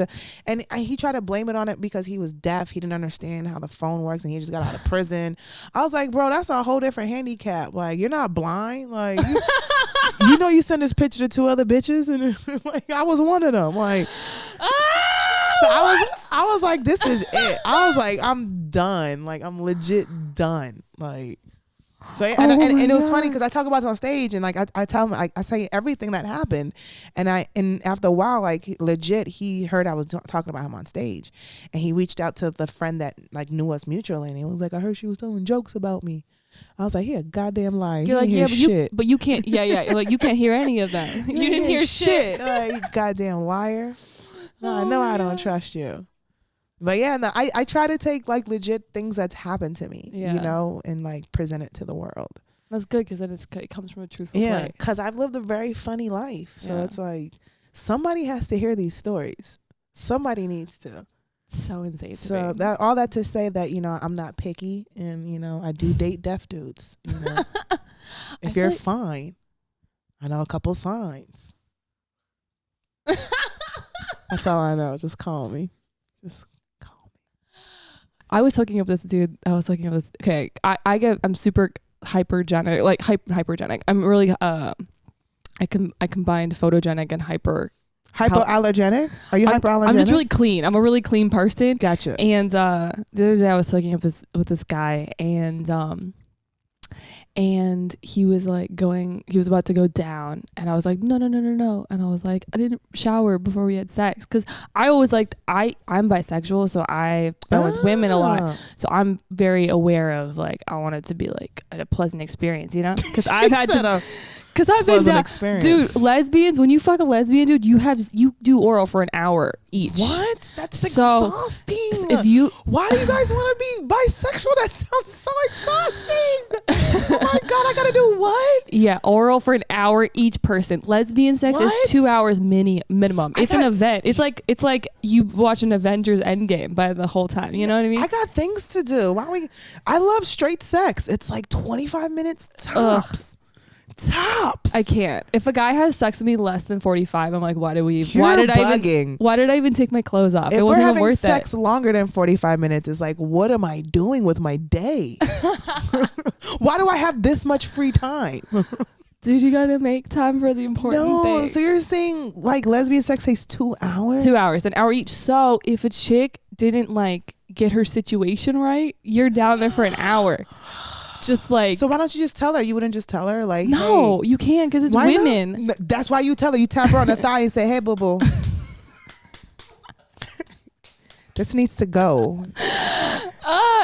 and he tried to blame it on it because he was deaf. He didn't understand how the phone works and he just got out of prison. I was like, bro, that's a whole different handicap. Like, you're not blind. Like, you send this picture to 2 other bitches and like I was one of them. Like, so I was like, this is it. I was like, I'm done. Like, I'm legit done. Like, so and it was funny because I talk about it on stage and like I tell him, I say everything that happened, and after a while, like legit, he heard I was talking about him on stage, and he reached out to the friend that like knew us mutually, and he was like, I heard she was telling jokes about me. I was like, he a goddamn liar. You're like, yeah, but you can't. Yeah. Like, you can't hear any of them. You didn't hear shit. Like, goddamn liar. No, I know I don't trust you. But yeah, no, I try to take like legit things that's happened to me, and like present it to the world. That's good because then it comes from a truthful place. Yeah, because I've lived a very funny life. So it's like somebody has to hear these stories. Somebody needs to. So insane. So all that to say that, I'm not picky and, I do date deaf dudes. If you're fine, I know a couple signs. That's all I know. Just call me. I was hooking up this dude. Okay. I'm super hypergenic, like hypergenic. I'm really, I combined photogenic and hypoallergenic. Are you hyperallergenic? I'm just really clean. I'm a really clean person. Gotcha. And, the other day I was hooking up with this guy and he was about to go down and I was like, no. And I was like, I didn't shower before we had sex. Cause I always I'm bisexual. So I've been with women a lot. So I'm very aware of like, I want it to be like a pleasant experience, cause I've had Because I've been down, dude. Lesbians, when you fuck a lesbian, dude, you do oral for an hour each. What? That's exhausting. Why do you guys want to be bisexual? That sounds so exhausting. Oh my god, I gotta do what? Yeah, oral for an hour each person. Lesbian sex is 2 hours minimum. It's an event. It's like you watch an Avengers Endgame by the whole time. You know what I mean? I got things to do. I love straight sex. It's like 25 minutes tops. Tops. I can't. If a guy has sex with me less than 45, I'm like, why did I even take my clothes off? If it wasn't even worth it. If we're having sex longer than 45 minutes, it's like, what am I doing with my day? Why do I have this much free time? Dude, you gotta make time for the important things. So you're saying like lesbian sex takes 2 hours? 2 hours, an hour each. So if a chick didn't like get her situation right, you're down there for an hour. Just like, so why don't you just tell her? You wouldn't just tell her like, no, hey, you can't, because it's women. Not? That's why you tell her. You tap her on the thigh and say, hey, boo boo. This needs to go.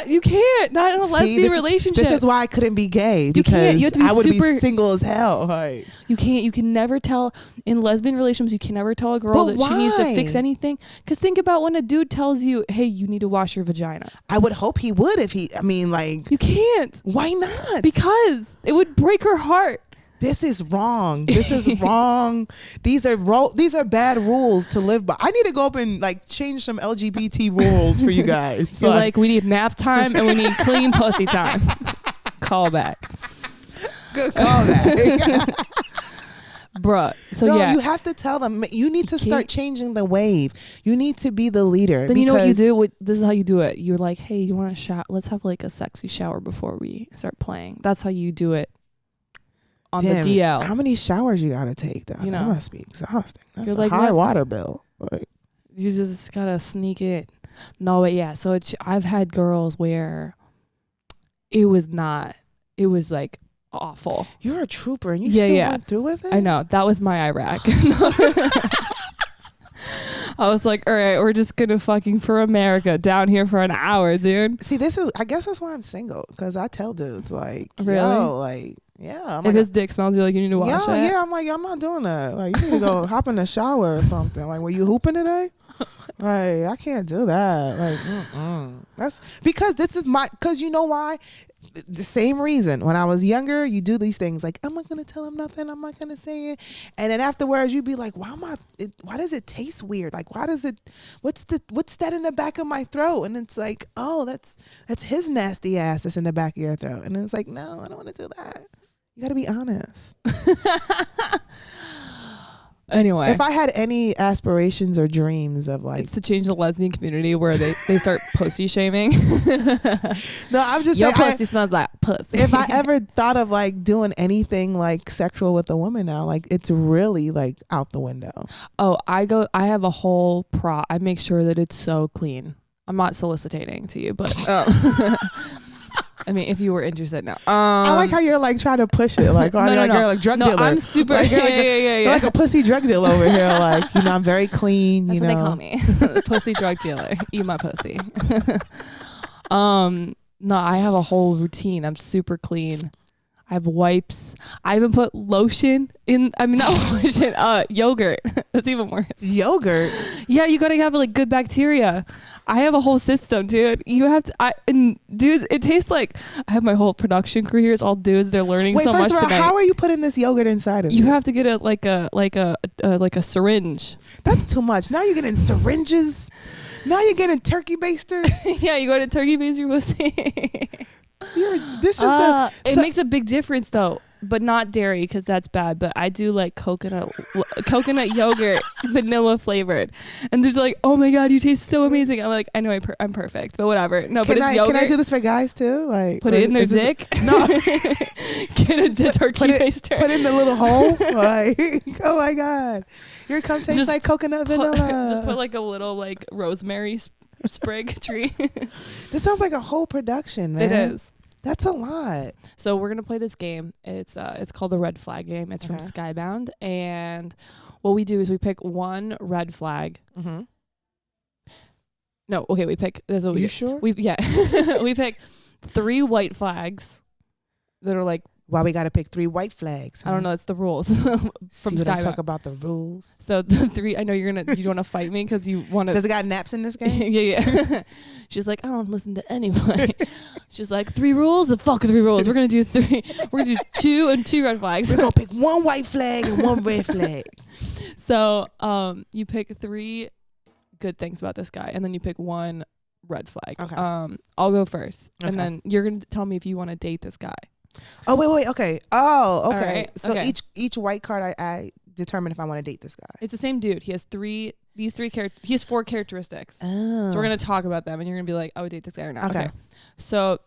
You can't. Not in a lesbian relationship. This is why I couldn't be gay, because you have to be I would be single as hell. Like, you can't. You can never tell in lesbian relationships. You can never tell a girl that she needs to fix anything. Because think about when a dude tells you, "Hey, you need to wash your vagina." I would hope he would. If he, I mean, like, you can't. Why not? Because it would break her heart. This is wrong. This is wrong. These are bad rules to live by. I need to go up and like change some LGBT rules for you guys. So like, we need nap time and we need clean pussy time. Call back. Good call back. Bruh. So no, you have to tell them. You need to start changing the wave. You need to be the leader. Then you know what you do? This is how you do it. You're like, hey, you want to shower? Let's have like a sexy shower before we start playing. That's how you do it. On the DL. How many showers you gotta take though? You know, that must be exhausting. That's a like, high water bill. Like, you just gotta sneak it. No, but yeah. So I've had girls where it was like awful. You're a trooper and you still went through with it? I know. That was my Iraq. I was like, all right, we're just gonna fucking for America down here for an hour, dude. See, I guess that's why I'm single, because I tell dudes like, really? Yo, like, yeah. If his dick smells, you're like, you need to wash it. Yeah, I'm like, I'm not doing that. Like, you need to go hop in the shower or something. Like, were you hooping today? Like, I can't do that. Like, that's because because you know why? The same reason. When I was younger, you do these things like, I'm not gonna tell him nothing. I'm not gonna say it. And then afterwards, you'd be like, why does it taste weird? Like, what's that in the back of my throat? And it's like, oh, that's his nasty ass that's in the back of your throat. And it's like, no, I don't want to do that. You got to be honest. Anyway, if I had any aspirations or dreams of like, it's to change the lesbian community where they start pussy shaming. No, I'm just your saying, pussy smells like pussy. If I ever thought of like doing anything like sexual with a woman now, like it's really like out the window. Oh, I have a whole I make sure that it's so clean. I'm not soliciting to you, but I mean, if you were interested, no. I like how you're like trying to push it, like, oh, you're like drug dealer. I'm super. Like, you're like a pussy drug dealer over here. Like, I'm very clean. That's what they call me, pussy drug dealer. Eat my pussy. No, I have a whole routine. I'm super clean. I have wipes. I even put lotion in. I mean, not lotion. Yogurt. That's even worse. Yogurt. Yeah, you gotta have like good bacteria. I have a whole system, dude. You have to. And dudes, it tastes like I have my whole production crew here. It's all dudes. They're learning so much tonight. How are you putting this yogurt inside of you? You have to get it like a syringe. That's too much. Now you're getting syringes. Now you're getting turkey basters. Yeah, you go to turkey baster pussy. It makes a big difference though, but not dairy because that's bad. But I do like coconut yogurt, vanilla flavored, and there's like, oh my god, you taste so amazing. I'm like, I know I'm perfect, but whatever. No, but it's yogurt. Can I do this for guys too? Like, put it in their dick. No, get a turkey baster. Put it in the little hole. Like, oh my god, your cum tastes like coconut vanilla. Just put like a little like rosemary sprig tree. This sounds like a whole production, man. It is. That's a lot. So we're gonna play this game. It's called the Red Flag game. It's from Skybound, and what we do is we pick one red flag. Mm-hmm. No, okay, we pick. That's what you sure? We pick 3 white flags that are like Why we got to pick 3 white flags? Huh? I don't know. It's the rules. See what I talk about the rules. So the 3. I know you don't want to fight me because you want to. Does it got naps in this game? yeah. She's like, I don't listen to anybody. She's like, 3 rules. The fuck 3 rules. We're gonna do 3. We're gonna do 2 and 2 red flags. We're gonna pick 1 white flag and 1 red flag. So you pick 3 good things about this guy, and then you pick 1 red flag. Okay. I'll go first, and then you're gonna tell me if you want to date this guy. Oh wait. Okay. Oh, okay. Right. So okay. each white card, I determine if I want to date this guy. It's the same dude. He has 3. He has 4 characteristics. Oh. So we're gonna talk about them, and you're gonna be like, I would date this guy or not. Okay. So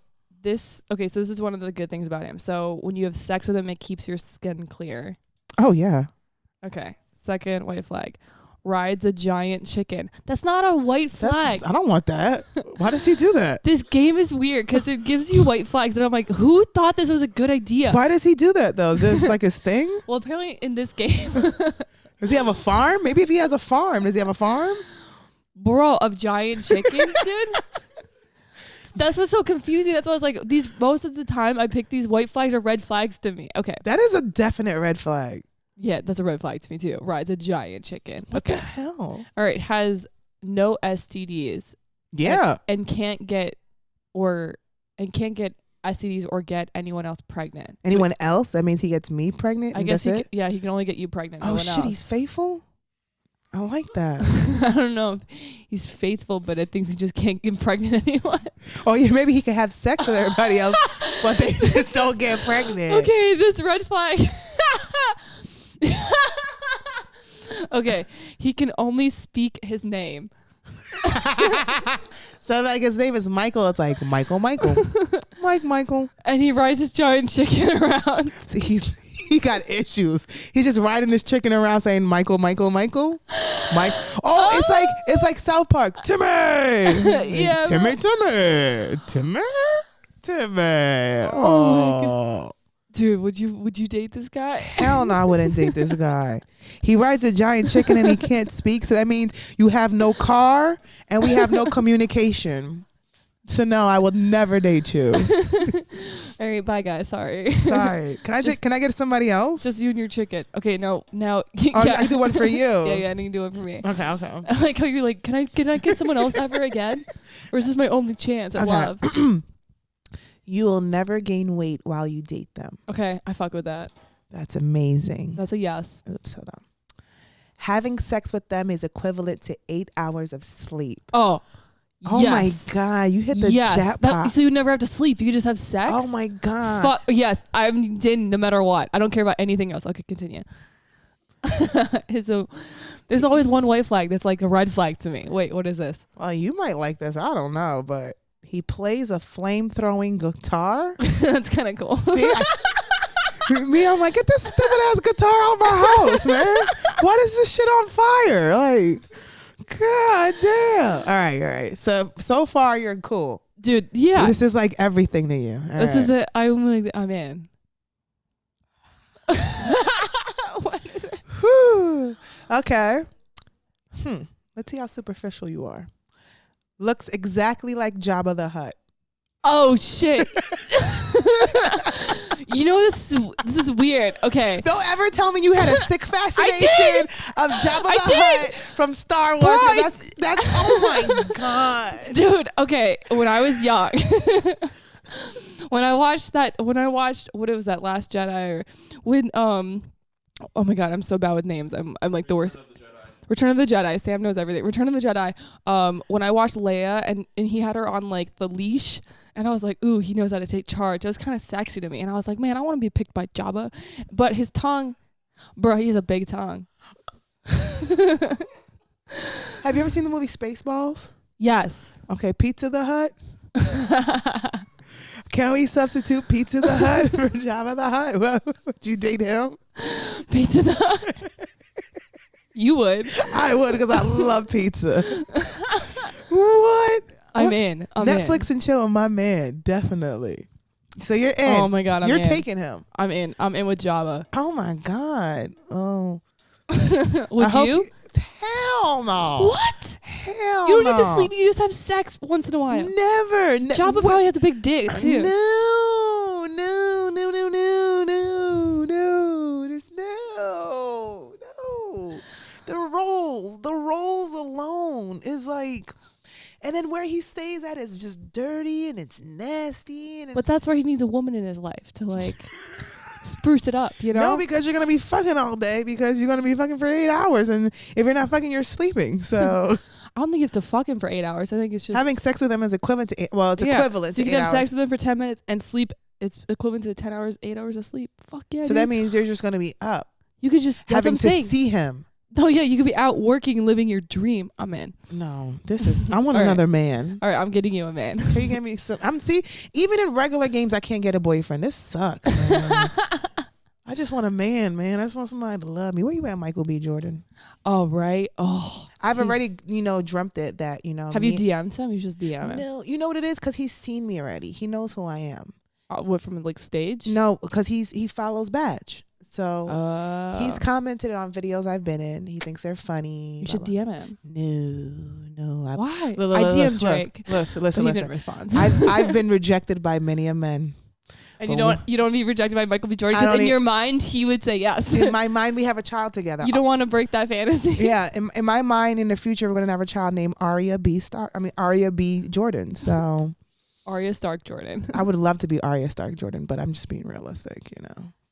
this is one of the good things about him. So when you have sex with him, it keeps your skin clear. Oh yeah. Okay. Second white flag. Rides a giant chicken. That's not a white flag. I don't want that. Why does he do that? This game is weird because it gives you white flags, and I'm like, who thought this was a good idea? Why does he do that though? Is this like his thing? Well, apparently in this game. Does he have a farm? Maybe if he has a farm, does he have a farm? Bro, of giant chickens, dude. That's what's so confusing. That's why I was like, most of the time I pick these white flags or red flags to me. Okay. That is a definite red flag. Yeah, that's a red flag to me too. Rides a giant chicken. What the hell? All right, has no STDs. Yeah. And can't get STDs or get anyone else pregnant. Anyone else? That means he gets me pregnant. I guess he can only get you pregnant. Oh no shit, else. he's faithful. I like that. I don't know if he's faithful, but it thinks he just can't get pregnant anyone. Oh yeah, maybe he can have sex with everybody else, but they just don't get pregnant. Okay, this red flag. Okay, he can only speak his name. So like his name is Michael, it's like Michael. Michael. And he rides his giant chicken around. He got issues. He's just riding his chicken around saying Michael. Mike. Oh, it's like South Park. Timmy. Yeah. Timmy. Oh my God. Dude, would you date this guy? Hell no, I wouldn't date this guy. He rides a giant chicken and he can't speak, so that means you have no car and we have no communication. So no, I would never date you. All right, bye guys. Sorry. Can I get somebody else? Just you and your chicken. Okay, no, now. I do one for you. Yeah, I need to do one for me. Okay. I like how you're like, can I get someone else ever again, or is this my only chance at love? You will never gain weight while you date them. Okay, I fuck with that. That's amazing. That's a yes. Oops, hold on. Having sex with them is equivalent to 8 hours of sleep. Oh yes. My God, you hit the jackpot. So you never have to sleep. You can just have sex. Oh my God. Yes, I'm dating no matter what. I don't care about anything else. Okay, continue. So there's always one white flag that's like a red flag to me. Wait, what is this? Well, you might like this. I don't know, but he plays a flame-throwing guitar. That's kind of cool. See, I'm like, get this stupid ass guitar out my house, man. Why is this shit on fire? Like, God damn. All right. So far you're cool, dude. Yeah, this is like everything to you. This is it. I'm in. What is it? Whew. Okay. Let's see how superficial you are. Looks exactly like Jabba the Hutt. Oh shit. You know, this is weird. Okay. Don't ever tell me you had a sick fascination of Jabba the Hutt from Star Wars. Bro, that's oh my God. Dude, okay. When I was young, when I watched what it was, that Last Jedi, or when oh my God, I'm so bad with names. I'm like the worst. Return of the Jedi. Sam knows everything. Return of the Jedi. When I watched Leia and he had her on like the leash, and I was like, ooh, he knows how to take charge. It was kind of sexy to me, and I was like, man, I want to be picked by Jabba, but his tongue, bro, he has a big tongue. Have you ever seen the movie Spaceballs? Yes. Okay, Pizza the Hutt. Can we substitute Pizza the Hutt for Jabba the Hutt? Would you date him? Pizza the Hutt. You would. I would, because I love pizza. What? I'm in. Netflix and chill with my man, definitely. So you're in. Oh my God, you're taking him. I'm in with Jabba. Oh my God. Oh. Would you? Hell no. What? Hell You don't no. need to sleep. You just have sex once in a while. Never. Jabba probably has a big dick too. No. rolls. The rolls alone is like, and then where he stays at is just dirty and it's nasty. And but that's where he needs a woman in his life to like spruce it up, you know? No, because you're going to be fucking all day because you're going to be fucking for 8 hours. And if you're not fucking, you're sleeping. So I don't think you have to fuck him for 8 hours. I think it's just having sex with him is equivalent to equivalent so to you 8 can have hours. sex with him for 10 minutes and sleep. It's equivalent to 10 hours, 8 hours of sleep. Fuck yeah. So dude. that means you're just going to be up. You could just having to see him. Oh yeah, you could be out working and living your dream. I'm in. No, this is. I want another man. All right, I'm getting you a man. Can you get me some? Even in regular games, I can't get a boyfriend. This sucks, man. I just want a man. I just want somebody to love me. Where you at, Michael B. Jordan? Oh right. Oh, I've already, dreamt it that Have you DM'd him? You just DM him. No, you know what it is? Because he's seen me already. He knows who I am. What, from like stage? No, because he follows Badge. So he's commented on videos I've been in. He thinks they're funny. You should DM him. No. Why? I DM'd Drake. Listen. He didn't respond. I've been rejected by many a men. And you don't be rejected by Michael B. Jordan because in your mind he would say yes. In my mind, we have a child together. You don't want to break that fantasy. Yeah, in my mind, in the future, we're gonna have a child named Arya B. Jordan. So Arya Stark Jordan. I would love to be Arya Stark Jordan, but I'm just being realistic,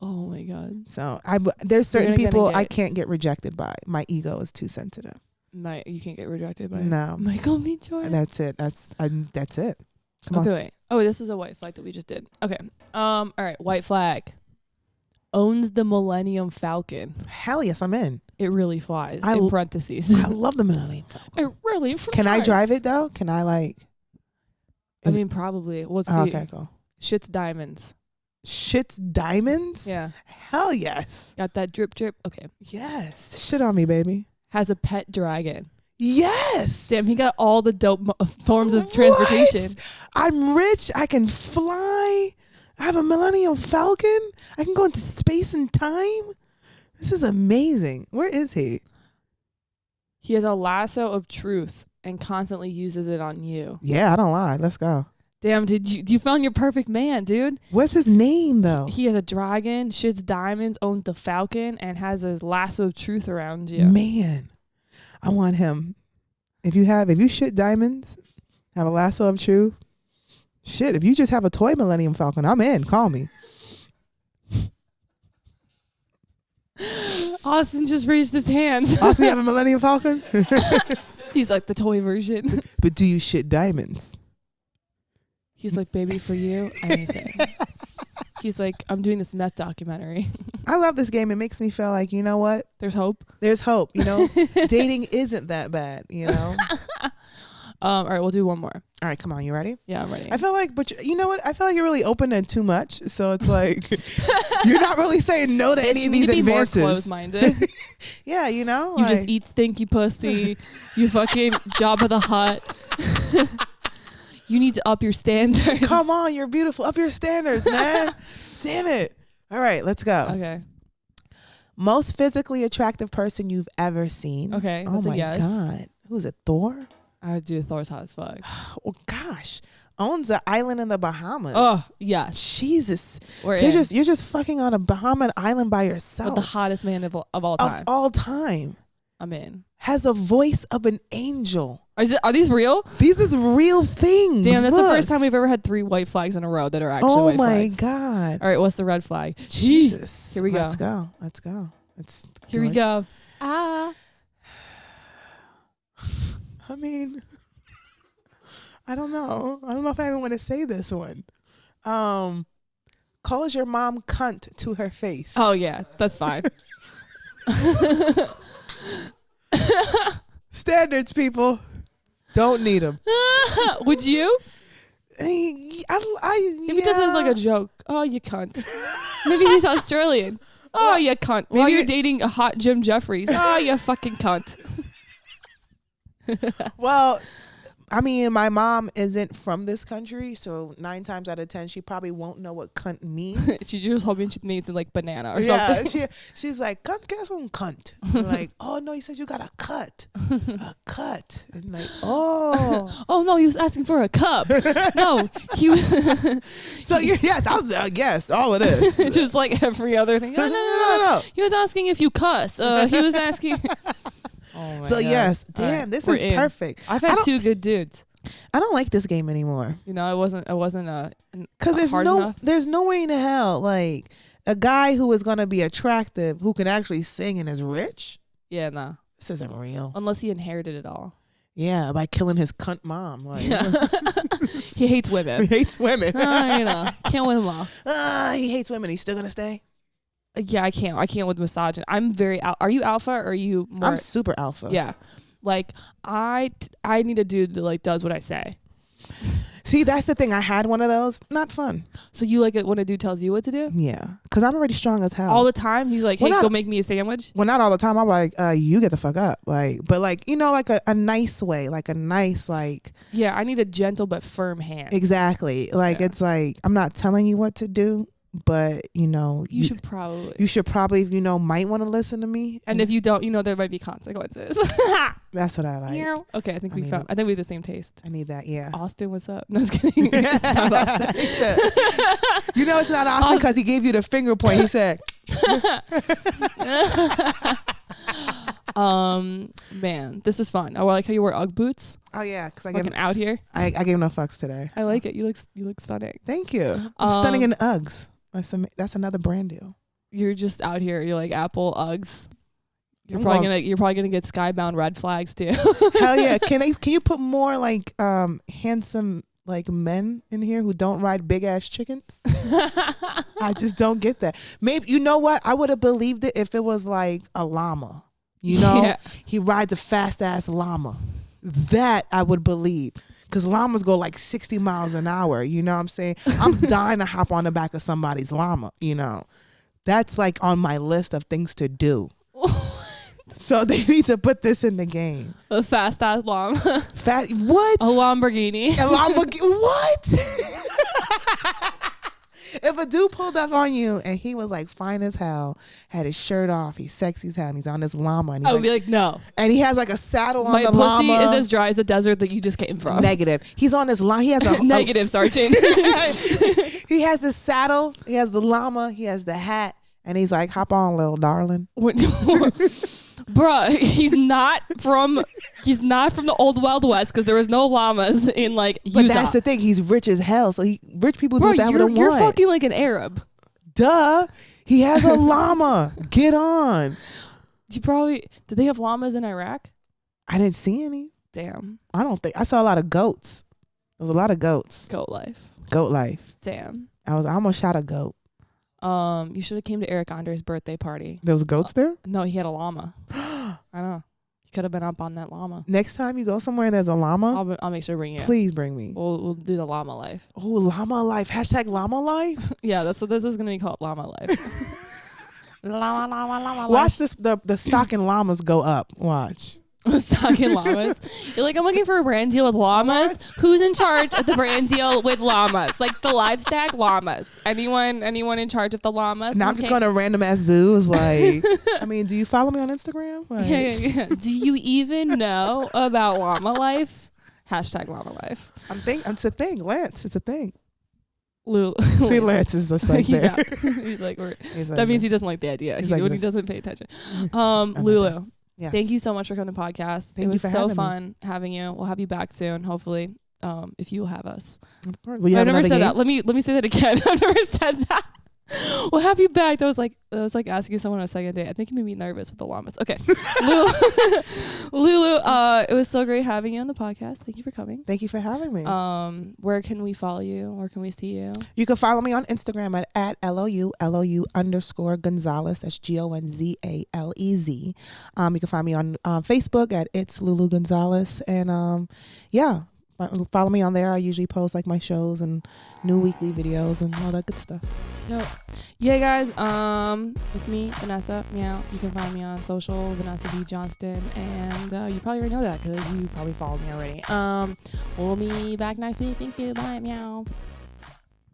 Oh my God. So there's certain people I can't get rejected by. My ego is too sensitive. You can't get rejected by Michael B. Jordan. That's it. That's it. Come on. Wait. Oh, this is a white flag that we just did. Okay. All right. White flag. Owns the Millennium Falcon. Hell yes, I'm in. It really flies. In parentheses. I love the Millennium Falcon. It really flies. Can I drive it though? Can I probably. Let's see. Okay, cool. Shit's diamonds. Shit's diamonds? Yeah. Hell yes. Got that drip drip. Okay. Yes. Shit on me, baby. Has a pet dragon. Yes. Damn, he got all the dope forms of transportation. I'm rich. I can fly. I have a Millennium Falcon. I can go into space and time. This is amazing. Where is he? He has a lasso of truth and constantly uses it on you. Yeah, I don't lie. Let's go. Damn, dude, you found your perfect man, dude. What's his name, though? He has a dragon, shits diamonds, owns the falcon, and has his lasso of truth around you. Man, I want him. If you shit diamonds, have a lasso of truth. Shit, if you just have a toy Millennium Falcon, I'm in. Call me. Austin just raised his hands. Austin, you have a Millennium Falcon? He's like the toy version. But do you shit diamonds? He's like, baby, for you, anything. He's like, I'm doing this meth documentary. I love this game. It makes me feel like, you know what? There's hope. There's hope, Dating isn't that bad, All right, we'll do one more. All right, come on. You ready? Yeah, I'm ready. I feel like, but you know what? I feel like you're really open to too much. So it's like, you're not really saying no to any of these advances. More closed-minded. Yeah, You just eat stinky pussy. You fucking Jabba the Hutt. You need to up your standards. Come on, you're beautiful. Up your standards, man. Damn it. All right, let's go. Okay. Most physically attractive person you've ever seen. Okay. Oh my God. Who's it? Thor? I would do Thor's hot as fuck. Oh gosh. Owns an island in the Bahamas. Oh yeah. Jesus. So you're just fucking on a Bahama island by yourself. With the hottest man of all time. Of all time. I'm in. Has a voice of an angel. Are these real? These is real things. Damn, that's the first time we've ever had 3 white flags in a row that are actually white flags. Oh my God. All right, what's the red flag? Jesus. Here we go. Let's go. Here we go. I mean, I don't know. I don't know if I even want to say this one. Calls your mom cunt to her face. Oh yeah, that's fine. Standards, people. Don't need them. Would you? Maybe just as like a joke. Oh, you cunt. Maybe he's Australian. Oh, you cunt. Maybe you're dating a hot Jim Jeffries. Oh, you fucking cunt. Well, I mean, my mom isn't from this country, so 9 times out of 10, she probably won't know what cunt means. She just hoping she means like banana or something. She's like, cunt, get some cunt. Like, oh no, he said you got a cut. A cut. And like, oh no, he was asking for a cup. No, he was. So yes, I guess all it is. Just like every other thing. No. He was asking if you cuss. He was asking. Oh my so God. yes, All damn, right, this we're is in. perfect. I've had 2 good dudes. I don't like this game anymore. You know, it wasn't Because enough. there's no way in hell like a guy who is gonna be attractive who can actually sing and is rich. Yeah, no. This isn't real. Unless he inherited it all. Yeah, by killing his cunt mom. Like, He hates women. He hates women. You know, can't win them all. He hates women. He's still gonna stay. Yeah, I can't with misogyny. I'm very. Are you alpha or are you more? I'm super alpha. Yeah, like I need a dude that like does what I say. See, that's the thing. I had one of those. Not fun. So you like it when a dude tells you what to do? Yeah, because I'm already strong as hell. All the time. He's like, hey, Well, go make me a sandwich. Well, not all the time. I'm like, you get the fuck up. Like, but like, you know, like a nice way, like a nice, like. Yeah, I need a gentle but firm hand. Exactly. Like, It's like, I'm not telling you what to do, but you know, you should probably, you know, might want to listen to me. And if you don't, you know, there might be consequences. That's what I like. Okay, I think we have the same taste. I need that. Yeah. Austin, what's up? No, I was kidding. You know, it's not Austin because he gave you the finger point. He said, man, this was fun. I like how you wear Ugg boots. Oh yeah, because I gave out here. I gave no fucks today. I like it. You look stunning. Thank you. I'm stunning in Uggs. That's another brand deal. You're just out here. You're like Apple Uggs. You're probably gonna get skybound red flags too. Hell yeah! Can you put more like handsome like men in here who don't ride big ass chickens? I just don't get that. Maybe you know what? I would have believed it if it was like a llama. You know, he rides a fast ass llama. That I would believe. Because llamas go like 60 miles an hour. You know what I'm saying? I'm dying to hop on the back of somebody's llama. You know, that's like on my list of things to do. So they need to put this in the game. A fast ass llama. What? A Lamborghini. A Lamborghini. What? If a dude pulled up on you and he was like fine as hell, had his shirt off, he's sexy as hell, and he's on this llama, and I would be like, no. And he has like a saddle on the llama. My pussy is as dry as the desert that you just came from. Negative. He's on this llama. He has a negative, Sergeant. He has the saddle. He has the llama. He has the hat, and he's like, "Hop on, little darling." Bruh, he's not from the old Wild West because there was no llamas in like Utah. But that's the thing. He's rich as hell. So rich people do that with a You're fucking like an Arab. Duh. He has a llama. Get on. Did they have llamas in Iraq? I didn't see any. Damn. I don't think. I saw a lot of goats. There was a lot of goats. Goat life. Goat life. Damn. I almost shot a goat. You should have came to Eric Andre's birthday party. There was goats there? No, he had a llama. I know. You could have been up on that llama. Next time you go somewhere and there's a llama, I'll make sure to bring you. Please bring me. We'll do the llama life. Oh, llama life. # llama life. Yeah, that's what this is gonna be called, llama life. llama Watch this. The stock in llamas go up. Watch. Stocking llamas. You're like, I'm looking for a brand deal with llamas. Who's in charge of the brand deal with llamas? Like the livestock llamas. Anyone in charge of the llamas? Now I'm just going to random ass zoos. Like, I mean, do you follow me on Instagram? Like, yeah. Do you even know about llama life? # llama life. It's a thing, Lance. It's a thing. Lou. See, Lance is just like there. He's like, that means he doesn't like the idea. He doesn't pay attention. LouLou. Yes. Thank you so much for coming to the podcast. It was so fun having you. We'll have you back soon, hopefully, if you will have us. I've never said that. Let me say that again. I've never said that. We'll have you back. That was like asking someone on a second date. I think you made me nervous with the llamas. Okay. LouLou, it was so great having you on the podcast. Thank you for coming. Thank you for having me. Where can we follow you? Where can we see you? You can follow me on Instagram at LouLou_Gonzalez. That's GONZALEZ. You can find me on Facebook at It's LouLou Gonzalez. And follow me on there. I usually post like my shows and new weekly videos and all that good stuff. Yeah, guys. It's me, Vanessa. Meow. You can find me on social, Vanessa Johnston, and you probably already know that because you probably followed me already. We'll be back next week. Thank you. Bye. Meow.